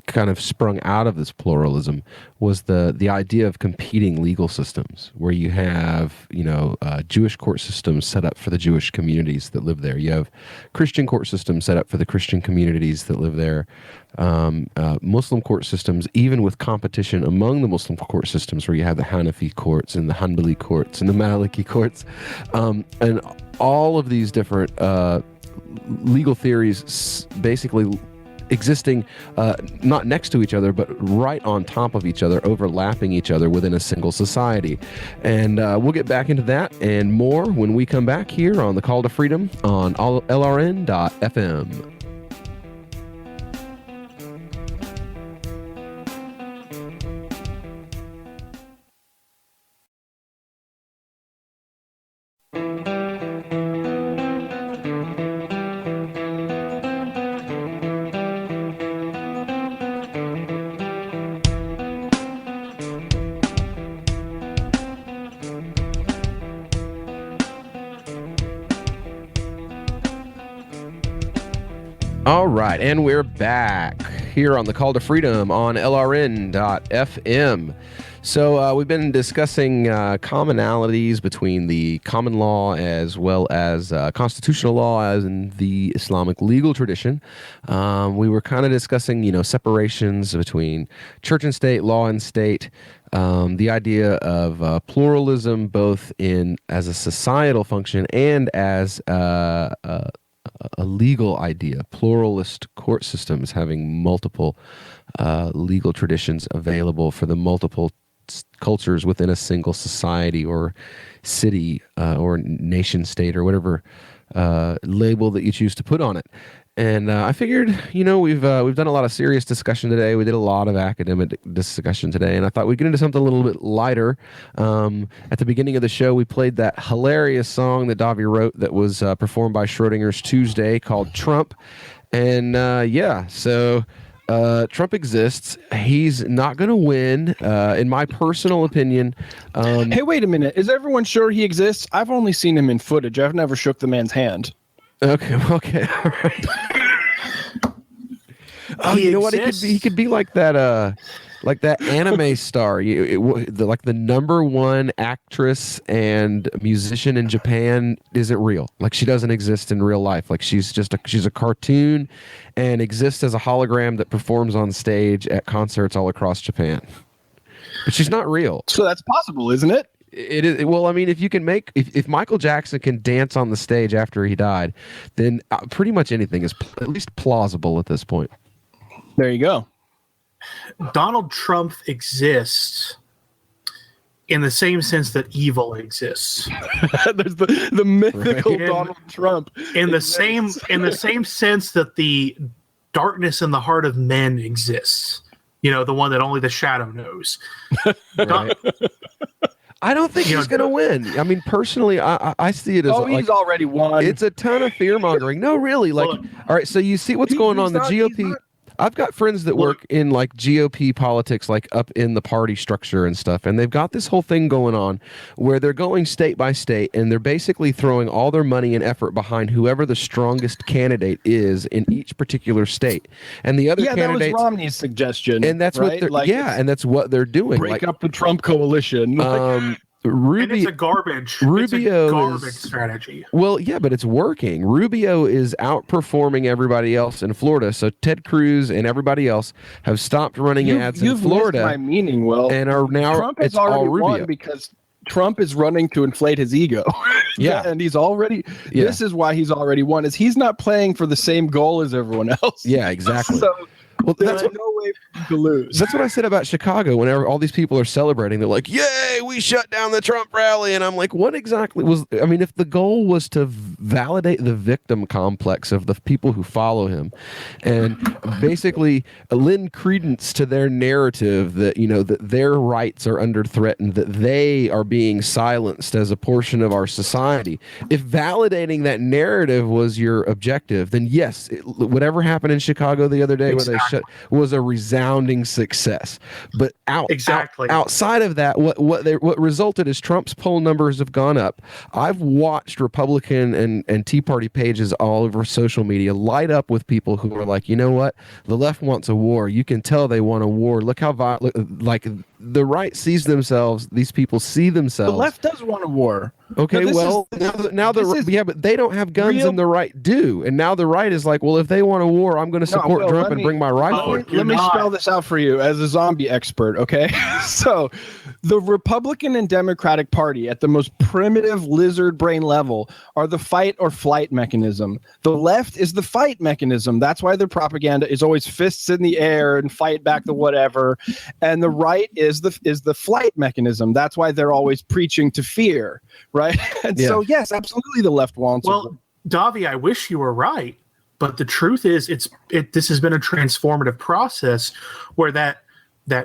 kind of sprung out of this pluralism was the idea of competing legal systems, where you have Jewish court systems set up for the Jewish communities that live there. You have Christian court systems set up for the Christian communities that live there. Muslim court systems, even with competition among the Muslim court systems, where you have the Hanafi courts and the Hanbali courts and the Maliki courts, and all of these different legal theories basically existing not next to each other, but right on top of each other, overlapping each other within a single society. And we'll get back into that and more when we come back here on The Call to Freedom on LRN.FM. All right, and we're back. here on the Call to Freedom on LRN.FM. So we've been discussing commonalities between the common law as well as constitutional law as in the Islamic legal tradition. We were kind of discussing, separations between church and state, law and state, the idea of pluralism both as a societal function and as a legal idea, pluralist court systems having multiple legal traditions available for the multiple cultures within a single society or city or nation state or whatever label that you choose to put on it. And I figured, we've done a lot of serious discussion today. We did a lot of academic discussion today, and I thought we'd get into something a little bit lighter. At the beginning of the show, we played that hilarious song that Davi wrote that was performed by Schroedinger's Tuesday called Trump. And so Trump exists. He's not going to win, in my personal opinion. Hey, wait a minute. Is everyone sure he exists? I've only seen him in footage. I've never shook the man's hand. Okay, all right. You know what? He could be like that anime star. Like the number one actress and musician in Japan isn't real. Like she doesn't exist in real life. Like she's a cartoon and exists as a hologram that performs on stage at concerts all across Japan. But she's not real. So that's possible, isn't it? It is. Well, I mean, if Michael Jackson can dance on the stage after he died, then pretty much anything is at least plausible at this point. There you go. Donald Trump exists in the same sense that evil exists. There's the mythical Donald Trump. In the same sense that the darkness in the heart of men exists. The one that only the shadow knows. Right. I don't think he's going to win. I mean, personally, I see it as he's already won. It's a ton of fear mongering. No, really. All right. So you see what's going on. The GOP. I've got friends that work in GOP politics, up in the party structure and stuff, and they've got this whole thing going on where they're going state by state, and they're basically throwing all their money and effort behind whoever the strongest candidate is in each particular state. And the other candidates, that was Romney's suggestion, and that's right? and that's what they're doing. Break up the Trump coalition. And it's a garbage strategy. Well, yeah, but it's working. Rubio is outperforming everybody else in Florida. So Ted Cruz and everybody else have stopped running ads in Florida. You've missed my meaning, Will. And are now Trump has already all Rubio. won because Trump is running to inflate his ego. Yeah. And he's already, this is why he's already won, is he's not playing for the same goal as everyone else. Yeah, exactly. So that's no way for him to lose. That's what I said about Chicago. Whenever all these people are celebrating, they're like, "Yay, we shut down the Trump rally!" And I'm like, "What exactly was?" I mean, if the goal was to validate the victim complex of the people who follow him, and basically lend credence to their narrative that that their rights are under threat and that they are being silenced as a portion of our society, if validating that narrative was your objective, then yes, whatever happened in Chicago the other day, where they was a resounding success. But outside of that, what resulted is Trump's poll numbers have gone up. I've watched Republican and Tea Party pages all over social media light up with people who are like, you know what, the left wants a war. You can tell they want a war. Look how the right sees themselves. These people see themselves. The left does want a war. Okay, but they don't have guns and the right do. And now the right is like, well, if they want a war, I'm going to support Trump and bring my rifle. Let me spell this out for you as a zombie expert, okay? So the Republican and Democratic Party at the most primitive lizard brain level are the fight or flight mechanism. The left is the fight mechanism. That's why their propaganda is always fists in the air and fight back the whatever. And the right is the flight mechanism. That's why they're always preaching to fear, right? And so, yes, absolutely the left wants. Well, Davi, I wish you were right, but the truth is, this has been a transformative process where that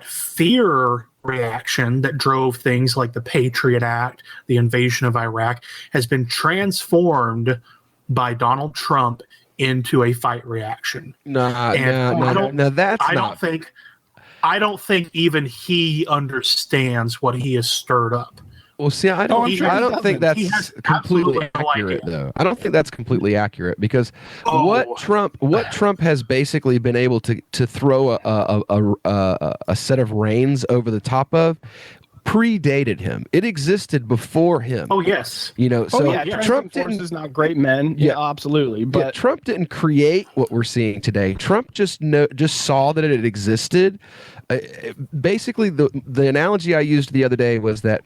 fear reaction that drove things like the Patriot Act, the invasion of Iraq, has been transformed by Donald Trump into a fight reaction. I don't think even he understands what he has stirred up. Well, see, I don't, I'm sure I he don't think doesn't. He that's has completely absolutely no accurate, idea. though. I don't think that's completely accurate because Oh. what Trump has basically been able to throw a set of reins over the top of predated him. It existed before him. Oh yes. You know, so Trump is not great men. Yeah, absolutely. But Trump didn't create what we're seeing today. Trump just saw that it existed. Basically, the analogy I used the other day was that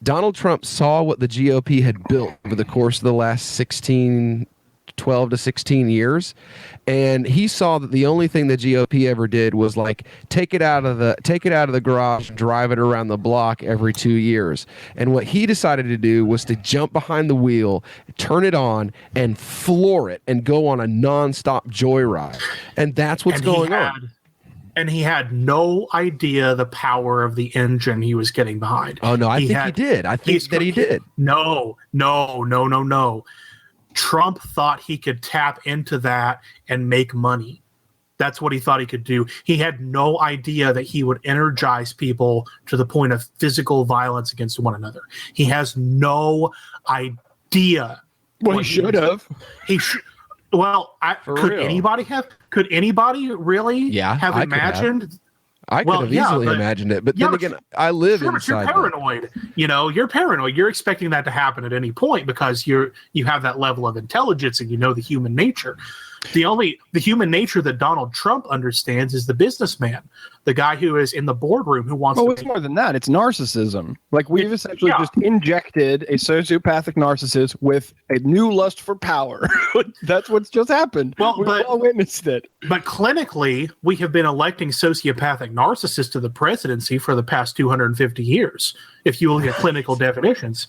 Donald Trump saw what the GOP had built over the course of the last 12 to 16 years, and he saw that the only thing the GOP ever did was like take it out of the garage and drive it around the block every 2 years. And what he decided to do was to jump behind the wheel, turn it on, and floor it and go on a nonstop joyride. And that's what's going on. And he had no idea the power of the engine he was getting behind. Oh no, I think he did. I think that he did. No. Trump thought he could tap into that and make money. That's what he thought he could do. He had no idea that he would energize people to the point of physical violence against one another. He has idea. Well, he should have. Well, could real. anybody have? Could anybody really have imagined? I could have easily imagined it, but then again, I live inside. You're paranoid. You're paranoid. You're expecting that to happen at any point because you have that level of intelligence and you know the human nature. The human nature that Donald Trump understands is the businessman, the guy who is in the boardroom who wants. Oh, it's more than that. It's narcissism. Like we've essentially just injected a sociopathic narcissist with a new lust for power. That's what's just happened. Well, we've all witnessed it. But clinically, we have been electing sociopathic narcissists to the presidency for the past 250 years. If you look at clinical definitions,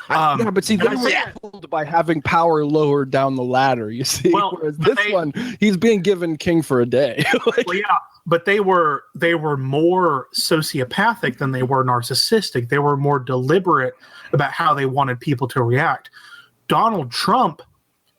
but see, they were told by having power lowered down the ladder. You see, whereas this one, he's being given king for a day. But they were more sociopathic than they were narcissistic. They were more deliberate about how they wanted people to react. Donald Trump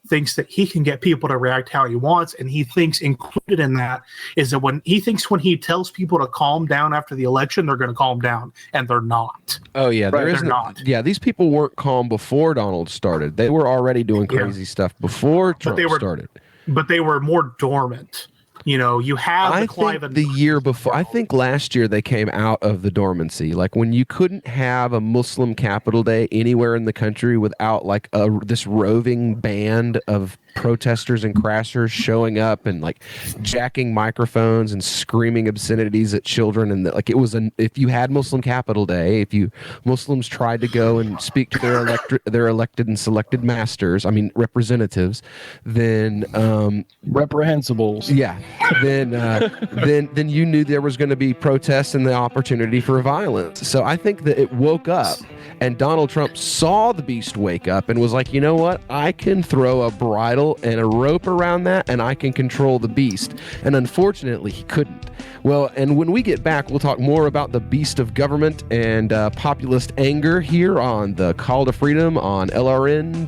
thinks that he can get people to react how he wants, and he thinks included in that is that when he tells people to calm down after the election, they're going to calm down, and they're not. Oh yeah, they're not. Yeah, these people weren't calm before Donald started. They were already doing crazy stuff before Trump started. But they were more dormant. You have the Clive. The year before, I think last year they came out of the dormancy. Like when you couldn't have a Muslim capital day anywhere in the country without like this roving band of protesters and crashers showing up and like jacking microphones and screaming obscenities at children. And like it was if you had Muslim capital day, if Muslims tried to go and speak to their elected and selected representatives, then reprehensibles. Yeah. Then you knew there was going to be protests and the opportunity for violence. So I think that it woke up, and Donald Trump saw the beast wake up and was like, you know what? I can throw a bridle and a rope around that, and I can control the beast. And unfortunately, he couldn't. Well, and when we get back, we'll talk more about the beast of government and populist anger here on the Call to Freedom on LRN.FM.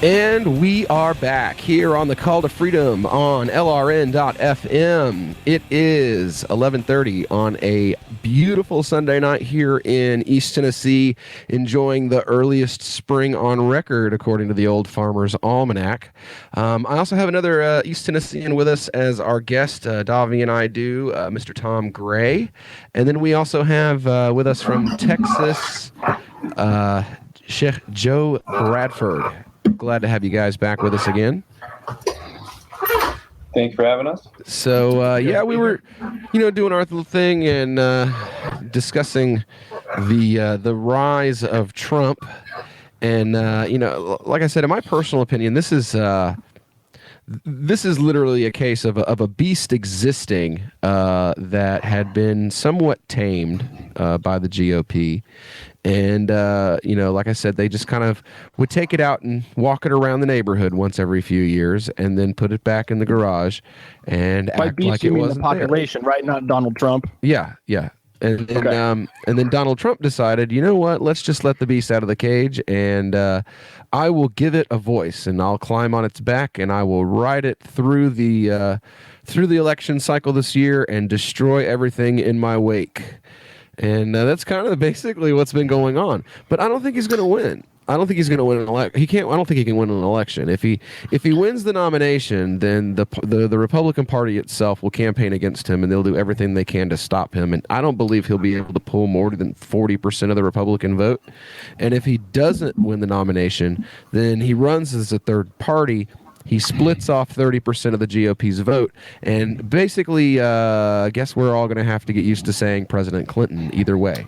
And we are back here on the Call to Freedom on LRN.FM. It is 11:30 on a beautiful Sunday night here in East Tennessee, enjoying the earliest spring on record, according to the Old Farmer's Almanac. I also have another East Tennessean with us as our guest, Davi and I do, Mr. Thom Gray. And then we also have with us from Texas, Sheikh Joe BRadford. Glad to have you guys back with us again. Thanks for having us. So, we were, doing our little thing and discussing the rise of Trump. And, like I said, in my personal opinion, this is literally a case of a beast existing that had been somewhat tamed by the GOP. And, like I said, they just kind of would take it out and walk it around the neighborhood once every few years and then put it back in the garage and By act beefs, like you it mean the wasn't there. population, right? Not Donald Trump. Yeah. And then Donald Trump decided, you know what? Let's just let the beast out of the cage, and I will give it a voice, and I'll climb on its back, and I will ride it through the election cycle this year and destroy everything in my wake. And that's kind of basically what's been going on. But I don't think he's going to win. I don't think he's going to win an election. He can't. I don't think he can win an election. If he wins the nomination, then the Republican Party itself will campaign against him, and they'll do everything they can to stop him. And I don't believe he'll be able to pull more than 40% of the Republican vote. And if he doesn't win the nomination, then he runs as a third party. He splits off 30% of the GOP's vote, and basically, I guess we're all going to have to get used to saying President Clinton either way.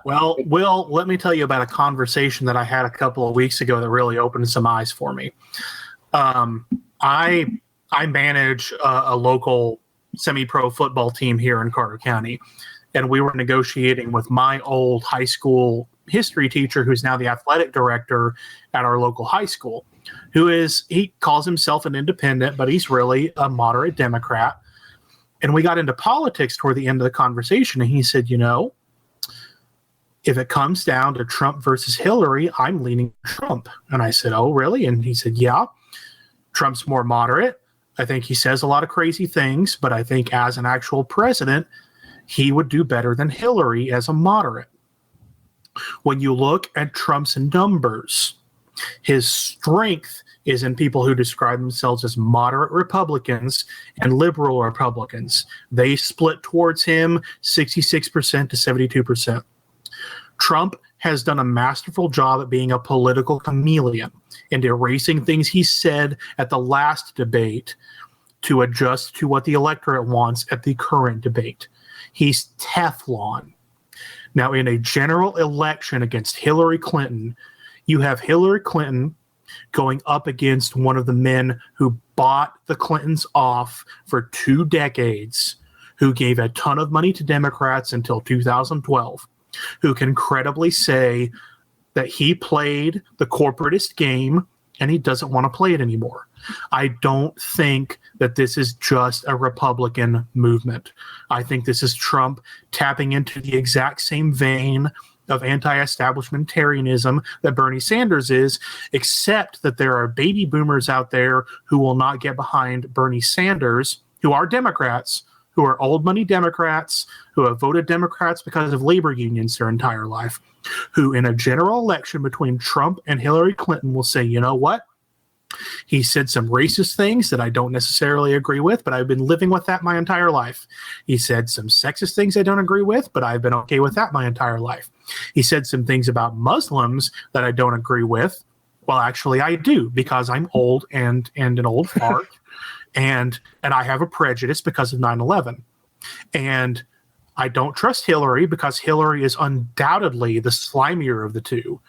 Well, Will, let me tell you about a conversation that I had a couple of weeks ago that really opened some eyes for me. I manage a local semi-pro football team here in Carter County, and we were negotiating with my old high school history teacher, who's now the athletic director at our local high school, he calls himself an independent, but he's really a moderate Democrat. And we got into politics toward the end of the conversation, and he said, if it comes down to Trump versus Hillary, I'm leaning Trump. And I said, oh, really? And he said, yeah, Trump's more moderate. I think he says a lot of crazy things, but I think as an actual president, he would do better than Hillary as a moderate. When you look at Trump's numbers, his strength is in people who describe themselves as moderate Republicans and liberal Republicans. They split towards him 66% to 72%. Trump has done a masterful job at being a political chameleon and erasing things he said at the last debate to adjust to what the electorate wants at the current debate. He's Teflon. Now, in a general election against Hillary Clinton, you have Hillary Clinton going up against one of the men who bought the Clintons off for 2 decades, who gave a ton of money to Democrats until 2012. Who can credibly say that he played the corporatist game and he doesn't want to play it anymore. I don't think that this is just a Republican movement. I think this is Trump tapping into the exact same vein of anti-establishmentarianism that Bernie Sanders is, except that there are baby boomers out there who will not get behind Bernie Sanders, who are Democrats, who are old money Democrats, who have voted Democrats because of labor unions their entire life, who in a general election between Trump and Hillary Clinton will say, you know what? He said some racist things that I don't necessarily agree with, but I've been living with that my entire life. He said some sexist things I don't agree with, but I've been okay with that my entire life. He said some things about Muslims that I don't agree with. Well, actually, I do, because I'm old and an old fart. And I have a prejudice because of 9/11. And I don't trust Hillary because Hillary is undoubtedly the slimier of the two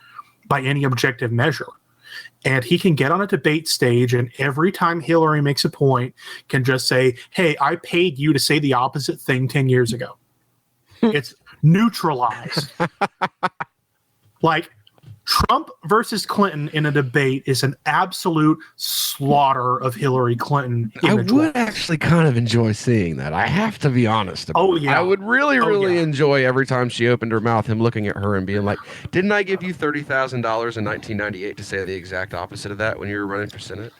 by any objective measure. And he can get on a debate stage and every time Hillary makes a point can just say, hey, I paid you to say the opposite thing 10 years ago. It's neutralized. Like, Trump versus Clinton in a debate is an absolute slaughter of Hillary Clinton. I would actually kind of enjoy seeing that. I have to be honest about it. I would really enjoy every time she opened her mouth, him looking at her and being like, didn't I give you $30,000 in 1998 to say the exact opposite of that when you were running for Senate?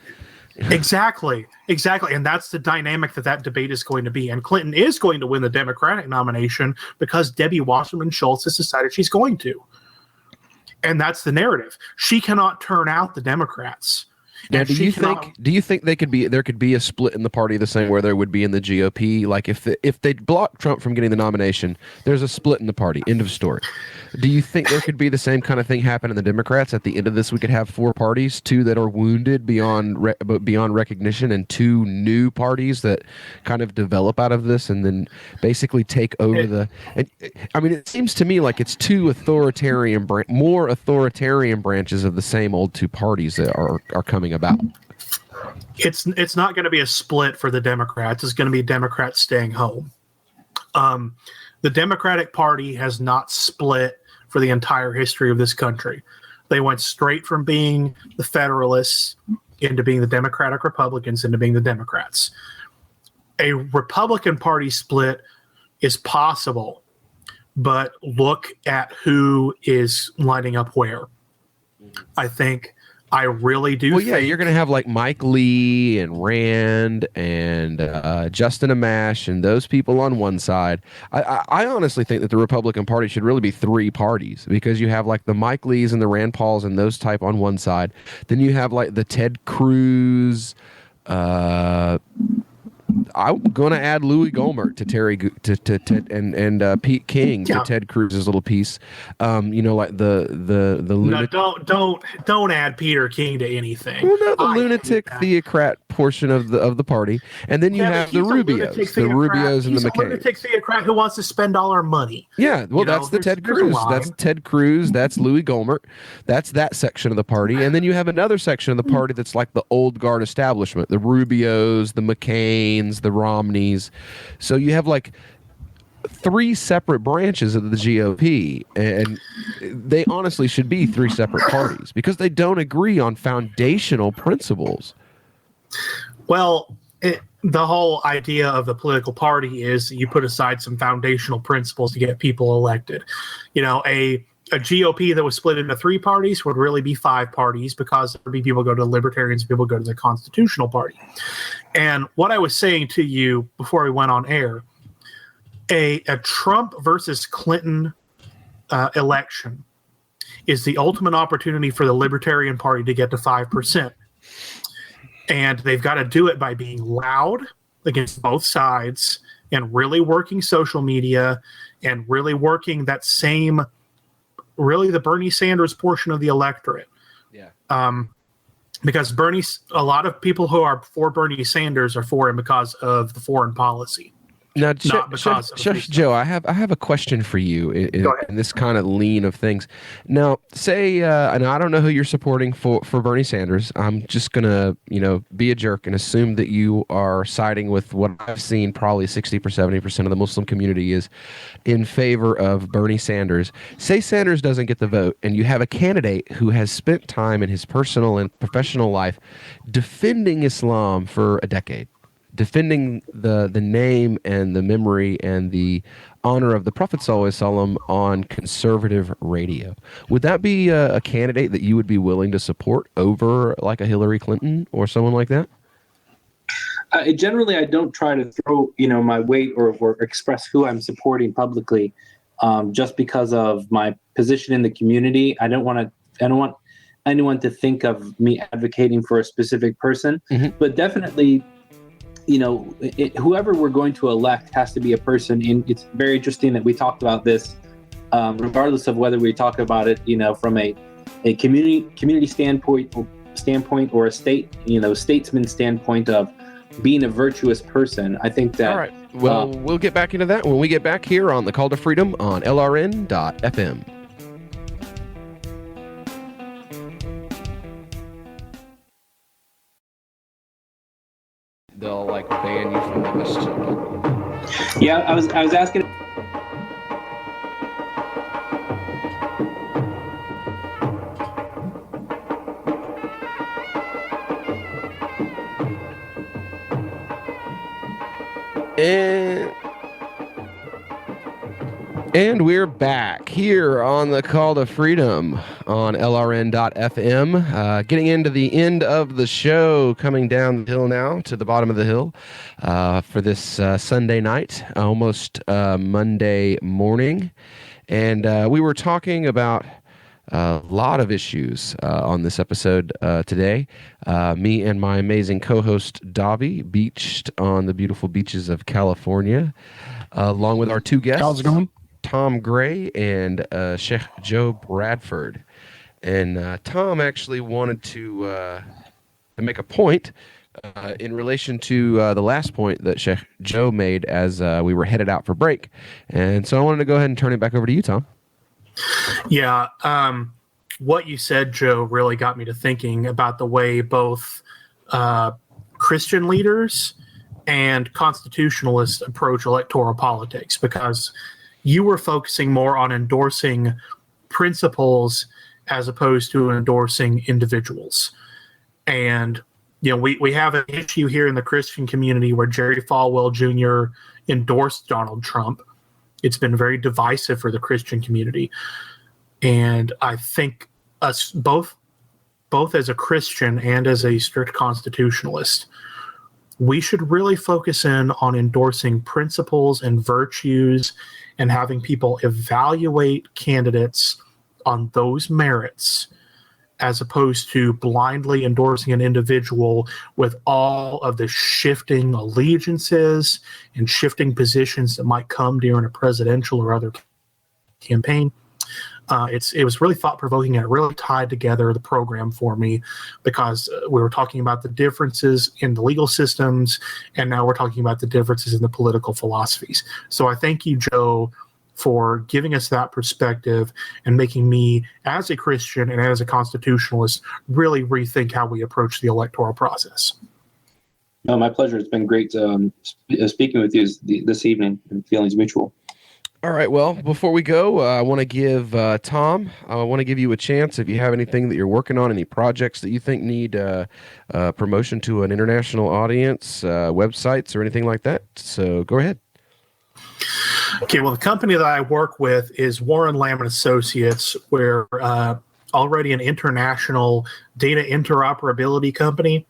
Exactly. And that's the dynamic that debate is going to be. And Clinton is going to win the Democratic nomination because Debbie Wasserman Schultz has decided she's going to. And that's the narrative. She cannot turn out the Democrats. Now, do you think there could be a split in the party the same way there would be in the GOP? Like if they block Trump from getting the nomination, there's a split in the party. End of story. Do you think there could be the same kind of thing happen in the Democrats? At the end of this, we could have 4 parties, 2 that are wounded beyond recognition, and 2 new parties that kind of develop out of this, and then basically take over it seems to me like it's 2 more authoritarian branches of the same old 2 parties that are coming about. It's not going to be a split for the Democrats. It's going to be Democrats staying home. The Democratic Party has not split for the entire history of this country. They went straight from being the Federalists into being the Democratic Republicans into being the Democrats. A Republican Party split is possible, but look at who is lining up where. I really do. Well, yeah, you're going to have like Mike Lee and Rand and Justin Amash and those people on one side. I honestly think that the Republican Party should really be three parties, because you have like the Mike Lees and the Rand Pauls and those type on one side. Then you have like the Ted Cruz. I'm gonna add Louis Gohmert to Terry and Pete King to Ted Cruz's little piece. Like the no, don't add Peter King to anything. Well, no, the lunatic theocrat portion of the party, and then you have the Rubios, and the McCain. A lunatic theocrat who wants to spend all our money. Yeah, well, that's the Ted Cruz. That's Ted Cruz. That's Louis Gohmert. That's that section of the party, and then you have another section of the party that's like the old guard establishment: the Rubios, the McCains, the Romneys. So you have like three separate branches of the GOP, and they honestly should be three separate parties because they don't agree on foundational principles. Well, the whole idea of the political party is you put aside some foundational principles to get people elected. A GOP that was split into three parties would really be five parties, because there would be people go to the Libertarians, people go to the Constitutional Party. And what I was saying to you before we went on air, a Trump versus Clinton election is the ultimate opportunity for the Libertarian Party to get to 5%. And they've got to do it by being loud against both sides and really working social media and really working that same, really the Bernie Sanders portion of the electorate. Yeah. Because a lot of people who are for Bernie Sanders are for him because of the foreign policy. Now, Chef Joe, I have a question for you in this kind of lean of things. Now, say, and I don't know who you're supporting for Bernie Sanders. I'm just gonna, be a jerk and assume that you are siding with what I've seen. Probably 60% or 70% of the Muslim community is in favor of Bernie Sanders. Say Sanders doesn't get the vote, and you have a candidate who has spent time in his personal and professional life defending Islam for a decade, defending the name and the memory and the honor of the Prophet ﷺ on conservative radio. Would that be a candidate that you would be willing to support over like a Hillary Clinton or someone like that? Generally, I don't try to throw my weight or express who I'm supporting publicly, just because of my position in the community. I don't want anyone to think of me advocating for a specific person, but definitely, whoever we're going to elect has to be a person. It's very interesting that we talked about this, regardless of whether we talk about it, from a community standpoint or a statesman standpoint of being a virtuous person. I think that. All right. Well, we'll get back into that when we get back here on the Call to Freedom on LRN.FM. They'll like ban you from the masjid. Yeah, I was asking. And we're back here on the Call to Freedom on LRN.FM. Getting into the end of the show, coming down the hill now to the bottom of the hill for this Sunday night, almost Monday morning. And we were talking about a lot of issues on this episode today. Me and my amazing co-host Davi beached on the beautiful beaches of California, along with our two guests. How's it going? Thom Gray and Sheikh Joe BRadford. And Thom actually wanted to make a point in relation to the last point that Sheikh Joe made as we were headed out for break. And so I wanted to go ahead and turn it back over to you, Thom. Yeah. What you said, Joe, really got me to thinking about the way both Christian leaders and constitutionalists approach electoral politics, because you were focusing more on endorsing principles as opposed to endorsing individuals. And we have an issue here in the Christian community where Jerry Falwell Jr. endorsed Donald Trump. It's been very divisive for the Christian community. And I think us both as a Christian and as a strict constitutionalist, we should really focus in on endorsing principles and virtues and having people evaluate candidates on those merits, as opposed to blindly endorsing an individual with all of the shifting allegiances and shifting positions that might come during a presidential or other campaign. It was really thought-provoking, and it really tied together the program for me, because we were talking about the differences in the legal systems, and now we're talking about the differences in the political philosophies. So I thank you, Joe, for giving us that perspective and making me, as a Christian and as a constitutionalist, really rethink how we approach the electoral process. No, my pleasure. It's been great speaking with you this evening, and feelings mutual. All right. Well, before we go, I want to give Thom, I want to give you a chance if you have anything that you're working on, any projects that you think need promotion to an international audience, websites or anything like that. So go ahead. Okay, well, the company that I work with is Warren Lamb and Associates. We're already an international data interoperability company.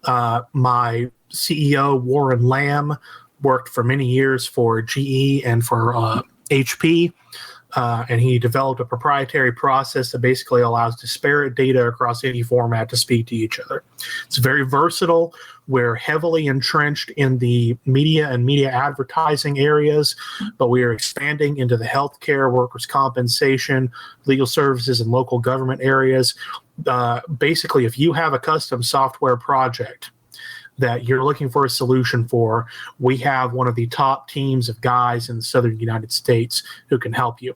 My CEO, Warren Lamb, worked for many years for GE and for HP, and he developed a proprietary process that basically allows disparate data across any format to speak to each other. It's very versatile. We're heavily entrenched in the media and media advertising areas, but we are expanding into the healthcare, workers' compensation, legal services, and local government areas. Basically, if you have a custom software project that you're looking for a solution for, we have one of the top teams of guys in the southern United States who can help you.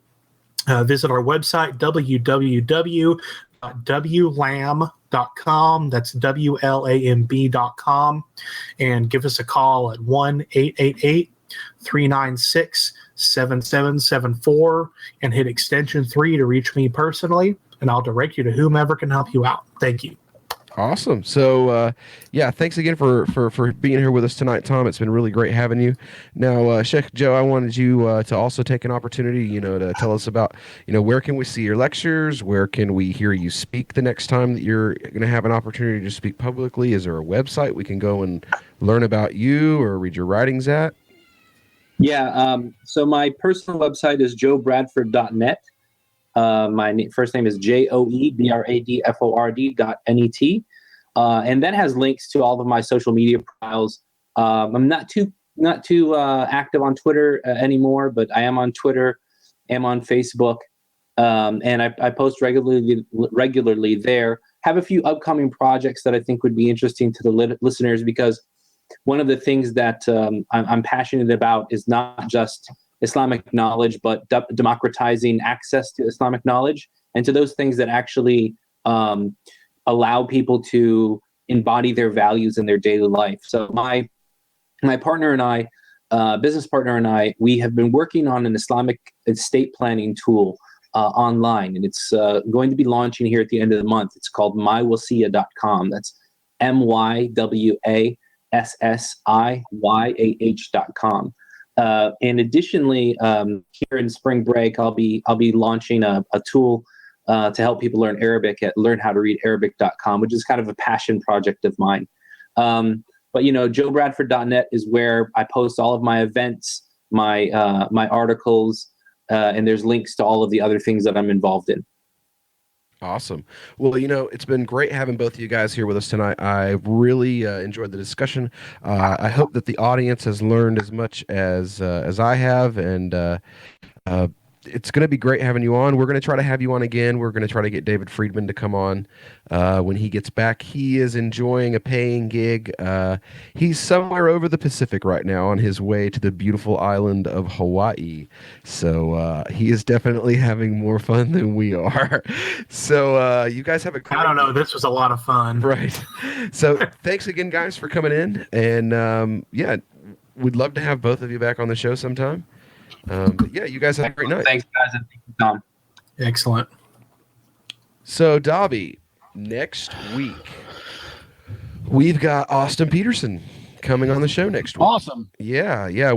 Visit our website, www.wlam.com. That's WLAMB.com. And give us a call at 1-888-396-7774 and hit extension 3 to reach me personally, and I'll direct you to whomever can help you out. Thank you. Awesome. So, thanks again for being here with us tonight, Thom. It's been really great having you. Now, Sheikh Joe, I wanted you to also take an opportunity, to tell us about, where can we see your lectures? Where can we hear you speak the next time that you're going to have an opportunity to speak publicly? Is there a website we can go and learn about you or read your writings at? Yeah. So my personal website is joebradford.net. My first name is JOEBRADFORD.net. And that has links to all of my social media profiles. I'm not too active on Twitter anymore, but I am on Twitter, am on Facebook, and I post regularly there. Have a few upcoming projects that I think would be interesting to the listeners, because one of the things that I'm passionate about is not just Islamic knowledge, but democratizing access to Islamic knowledge and to those things that actually allow people to embody their values in their daily life. So my partner and I, business partner and I, we have been working on an Islamic estate planning tool online, and it's going to be launching here at the end of the month. It's called mywasiya.com. That's MYWASSIYAH.com. And additionally, here in spring break, I'll be launching a tool to help people learn Arabic at learnhowtoreadarabic.com, which is kind of a passion project of mine. But joebradford.net is where I post all of my events, my articles, and there's links to all of the other things that I'm involved in. Awesome. Well, it's been great having both of you guys here with us tonight. I really enjoyed the discussion. I hope that the audience has learned as much as I have, and it's going to be great having you on. We're going to try to have you on again. We're going to try to get David Friedman to come on when he gets back. He is enjoying a paying gig. He's somewhere over the Pacific right now on his way to the beautiful island of Hawaii. So he is definitely having more fun than we are. So you guys have a great... I don't know. This was a lot of fun. Right. So thanks again, guys, for coming in. And we'd love to have both of you back on the show sometime. But yeah, you guys have a great night. Thanks, guys, and thank you, Thom. Excellent. So, Davi, next week, we've got Austin Peterson coming on the show next week. Awesome. Yeah.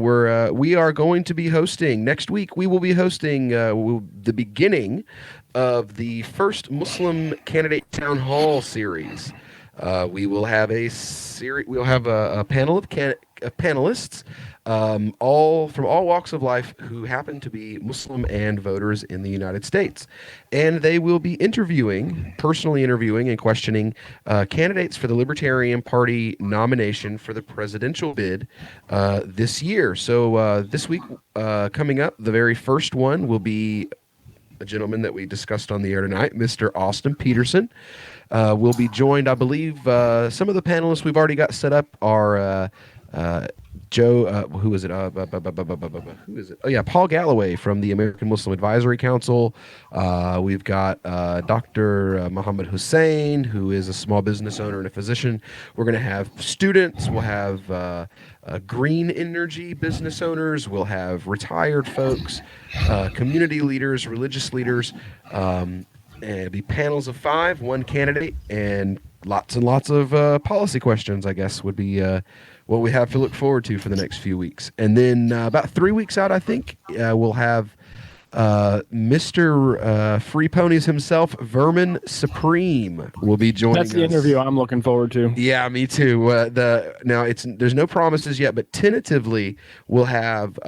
We are going to be hosting next week. We will be hosting the beginning of the first Muslim candidate town hall series. We will have a series. We'll have a panel of panelists, all from all walks of life, who happen to be Muslim and voters in the United States, and they will be personally interviewing and questioning candidates for the Libertarian Party nomination for the presidential bid this year. So this week, coming up, the very first one will be a gentleman that we discussed on the air tonight, Mr. Austin Peterson. We'll be joined, I believe, some of the panelists we've already got set up are Joe, who is it? Who is it? Oh, yeah, Paul Galloway from the American Muslim Advisory Council. We've got Dr. Muhammad Hussein, who is a small business owner and a physician. We're going to have students. We'll have green energy business owners. We'll have retired folks, community leaders, religious leaders. And it'll be panels of 5, one candidate, and lots of policy questions, I guess, would be what we have to look forward to for the next few weeks. And then about 3 weeks out, I think, we'll have Mr. Free Ponies himself, Vermin Supreme, will be joining us. That's the interview I'm looking forward to. Yeah, me too. There's no promises yet, but tentatively we'll have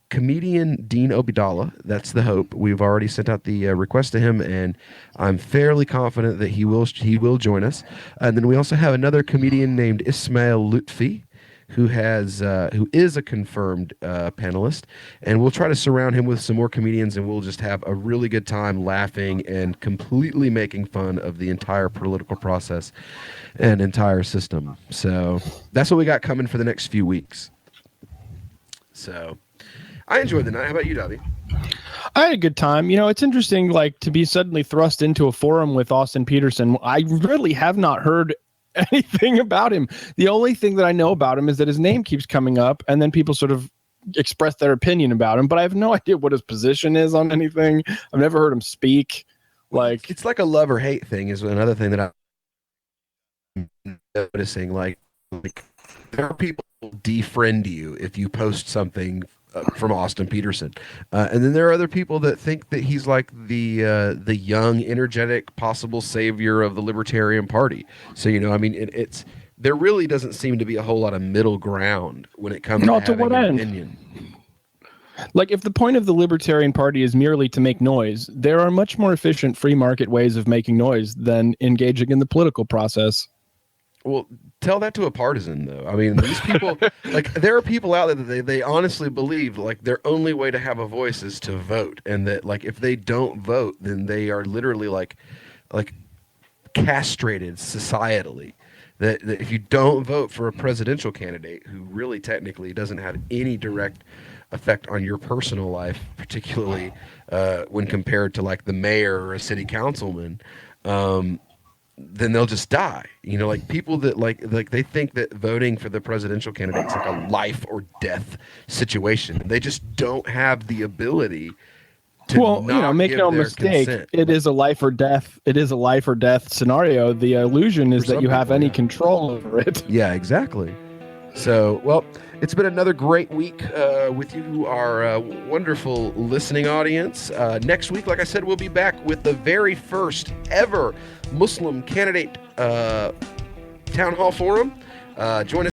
comedian Dean Obidala. That's the hope. We've already sent out the request to him, and I'm fairly confident that he will join us. And then we also have another comedian named Ismail Lutfi, who is a confirmed panelist, and we'll try to surround him with some more comedians, and we'll just have a really good time laughing and completely making fun of the entire political process and entire system. So that's what we got coming for the next few weeks. So I enjoyed the night. How about you, Davi? I had a good time. It's interesting, to be suddenly thrust into a forum with Austin Peterson. I really have not heard anything about him. The only thing that I know about him is that his name keeps coming up, and then people sort of express their opinion about him, but I have no idea what his position is on anything. I've never heard him speak. It's like a love or hate thing is another thing that I'm noticing. Like there are people who defriend you if you post something from Austin Peterson, and then there are other people that think that he's like the young, energetic, possible savior of the Libertarian Party. So it's there really doesn't seem to be a whole lot of middle ground when it comes to having an opinion. If the point of the Libertarian Party is merely to make noise, there are much more efficient free market ways of making noise than engaging in the political process. Well, tell that to a partisan, though. I mean, these people, there are people out there that they honestly believe, their only way to have a voice is to vote. And that, if they don't vote, then they are literally, castrated societally. That if you don't vote for a presidential candidate who really technically doesn't have any direct effect on your personal life, particularly when compared to, the mayor or a city councilman, then they'll just die. People that they think that voting for the presidential candidate is like a life or death situation. They just don't have the ability to make no mistake. Consent. It is a life or death. It is a life or death scenario. The illusion is that you have any control over it. Yeah, exactly. So, well, it's been another great week with you, our wonderful listening audience. Next week, like I said, we'll be back with the very first ever Muslim candidate town hall forum. Join us.